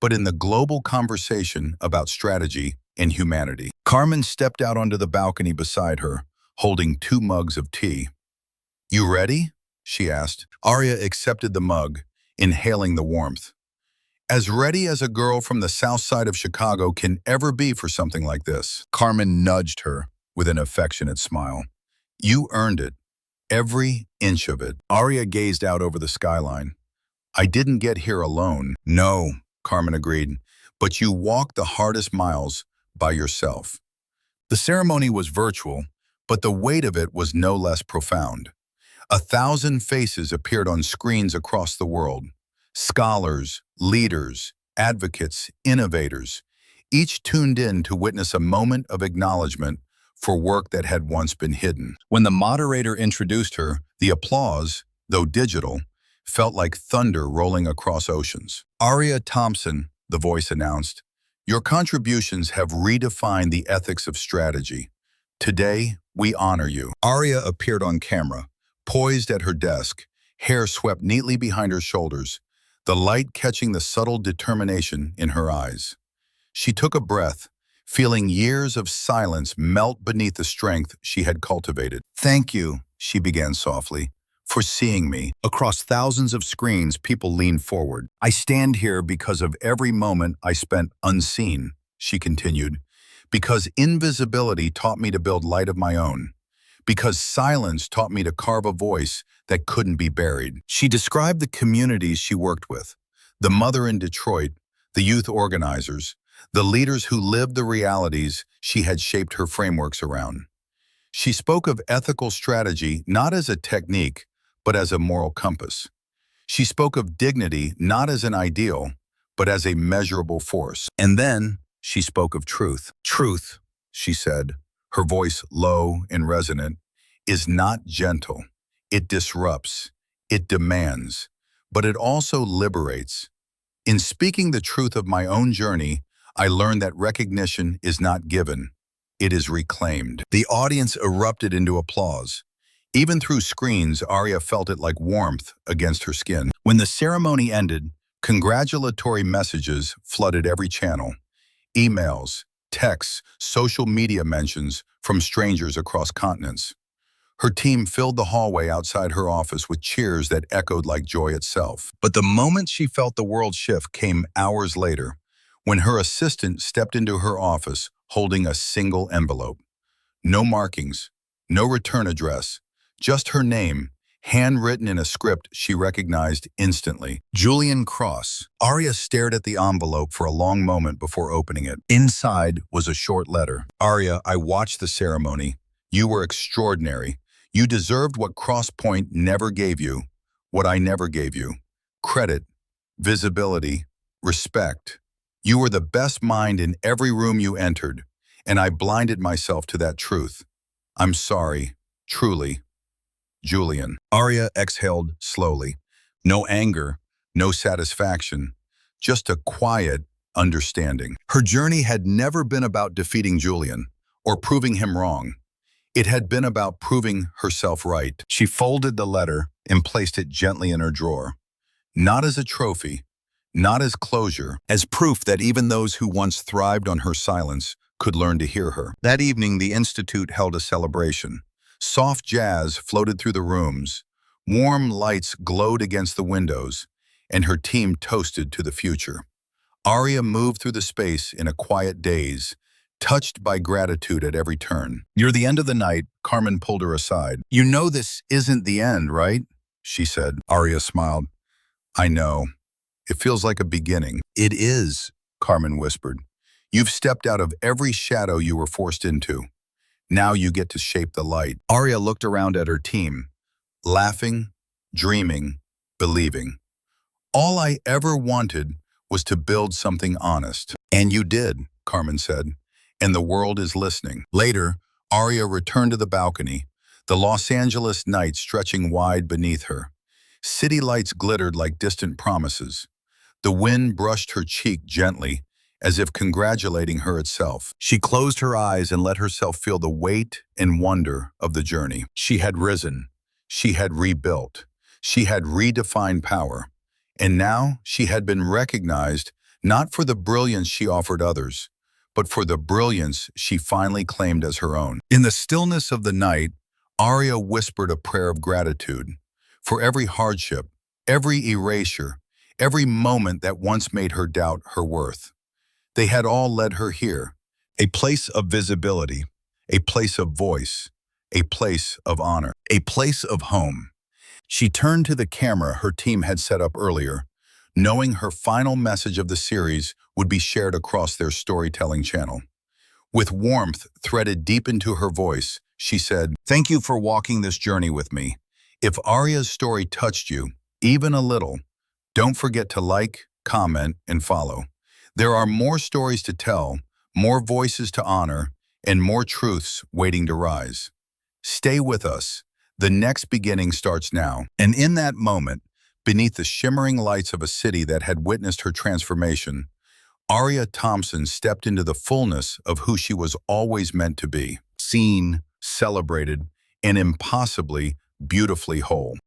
but in the global conversation about strategy and humanity. Carmen stepped out onto the balcony beside her, holding 2 mugs of tea. "You ready?" she asked. Aria accepted the mug, inhaling the warmth. As ready as a girl from the south side of Chicago can ever be for something like this. Carmen nudged her with an affectionate smile. "You earned it, every inch of it." Aria gazed out over the skyline. "I didn't get here alone." "No," Carmen agreed, "but you walked the hardest miles by yourself." The ceremony was virtual, but the weight of it was no less profound. 1,000 faces appeared on screens across the world. Scholars, leaders, advocates, innovators, each tuned in to witness a moment of acknowledgement for work that had once been hidden. When the moderator introduced her, the applause, though digital, felt like thunder rolling across oceans. "Aria Thompson," the voice announced, "your contributions have redefined the ethics of strategy. Today, we honor you." Aria appeared on camera, poised at her desk, hair swept neatly behind her shoulders, the light catching the subtle determination in her eyes. She took a breath, feeling years of silence melt beneath the strength she had cultivated. "Thank you," she began softly, "for seeing me." Across thousands of screens, people leaned forward. "I stand here because of every moment I spent unseen," she continued, "because invisibility taught me to build light of my own. Because silence taught me to carve a voice that couldn't be buried." She described the communities she worked with, the mother in Detroit, the youth organizers, the leaders who lived the realities she had shaped her frameworks around. She spoke of ethical strategy not as a technique, but as a moral compass. She spoke of dignity not as an ideal, but as a measurable force. And then she spoke of truth. "Truth," she said, her voice low and resonant, "is not gentle. It disrupts, it demands, but it also liberates. In speaking the truth of my own journey, I learned that recognition is not given, it is reclaimed." The audience erupted into applause. Even through screens, Aria felt it like warmth against her skin. When the ceremony ended, congratulatory messages flooded every channel. Emails, texts, social media mentions from strangers across continents. Her team filled the hallway outside her office with cheers that echoed like joy itself. But the moment she felt the world shift came hours later, when her assistant stepped into her office holding a single envelope. No markings, no return address, just her name, handwritten in a script she recognized instantly. Julian Cross. Aria stared at the envelope for a long moment before opening it. Inside was a short letter. Aria, I watched the ceremony. You were extraordinary. You deserved what Cross Point never gave you, what I never gave you. Credit, visibility, respect. You were the best mind in every room you entered, and I blinded myself to that truth. I'm sorry, truly. Julian. Aria exhaled slowly. No anger, no satisfaction, just a quiet understanding. Her journey had never been about defeating Julian or proving him wrong. It had been about proving herself right. She folded the letter and placed it gently in her drawer. Not as a trophy, not as closure, as proof that even those who once thrived on her silence could learn to hear her. That evening, the Institute held a celebration. Soft jazz floated through the rooms, warm lights glowed against the windows, and her team toasted to the future. Aria moved through the space in a quiet daze, touched by gratitude at every turn. Near the end of the night, Carmen pulled her aside. You know this isn't the end, right? She said. Aria smiled. I know. It feels like a beginning. It is, Carmen whispered. You've stepped out of every shadow you were forced into. Now you get to shape the light. Aria looked around at her team, laughing, dreaming, believing. All I ever wanted was to build something honest. And you did, Carmen said, and the world is listening. Later, Aria returned to the balcony, the Los Angeles night stretching wide beneath her. City lights glittered like distant promises. The wind brushed her cheek gently, as if congratulating her itself. She closed her eyes and let herself feel the weight and wonder of the journey. She had risen. She had rebuilt. She had redefined power. And now she had been recognized not for the brilliance she offered others, but for the brilliance she finally claimed as her own. In the stillness of the night, Aria whispered a prayer of gratitude for every hardship, every erasure, every moment that once made her doubt her worth. They had all led her here, a place of visibility, a place of voice, a place of honor, a place of home. She turned to the camera her team had set up earlier, knowing her final message of the series would be shared across their storytelling channel. With warmth threaded deep into her voice, she said, "Thank you for walking this journey with me. If Aria's story touched you, even a little, don't forget to like, comment, and follow. There are more stories to tell, more voices to honor, and more truths waiting to rise. Stay with us. The next beginning starts now." And in that moment, beneath the shimmering lights of a city that had witnessed her transformation, Aria Thompson stepped into the fullness of who she was always meant to be. Seen, celebrated, and impossibly beautifully whole.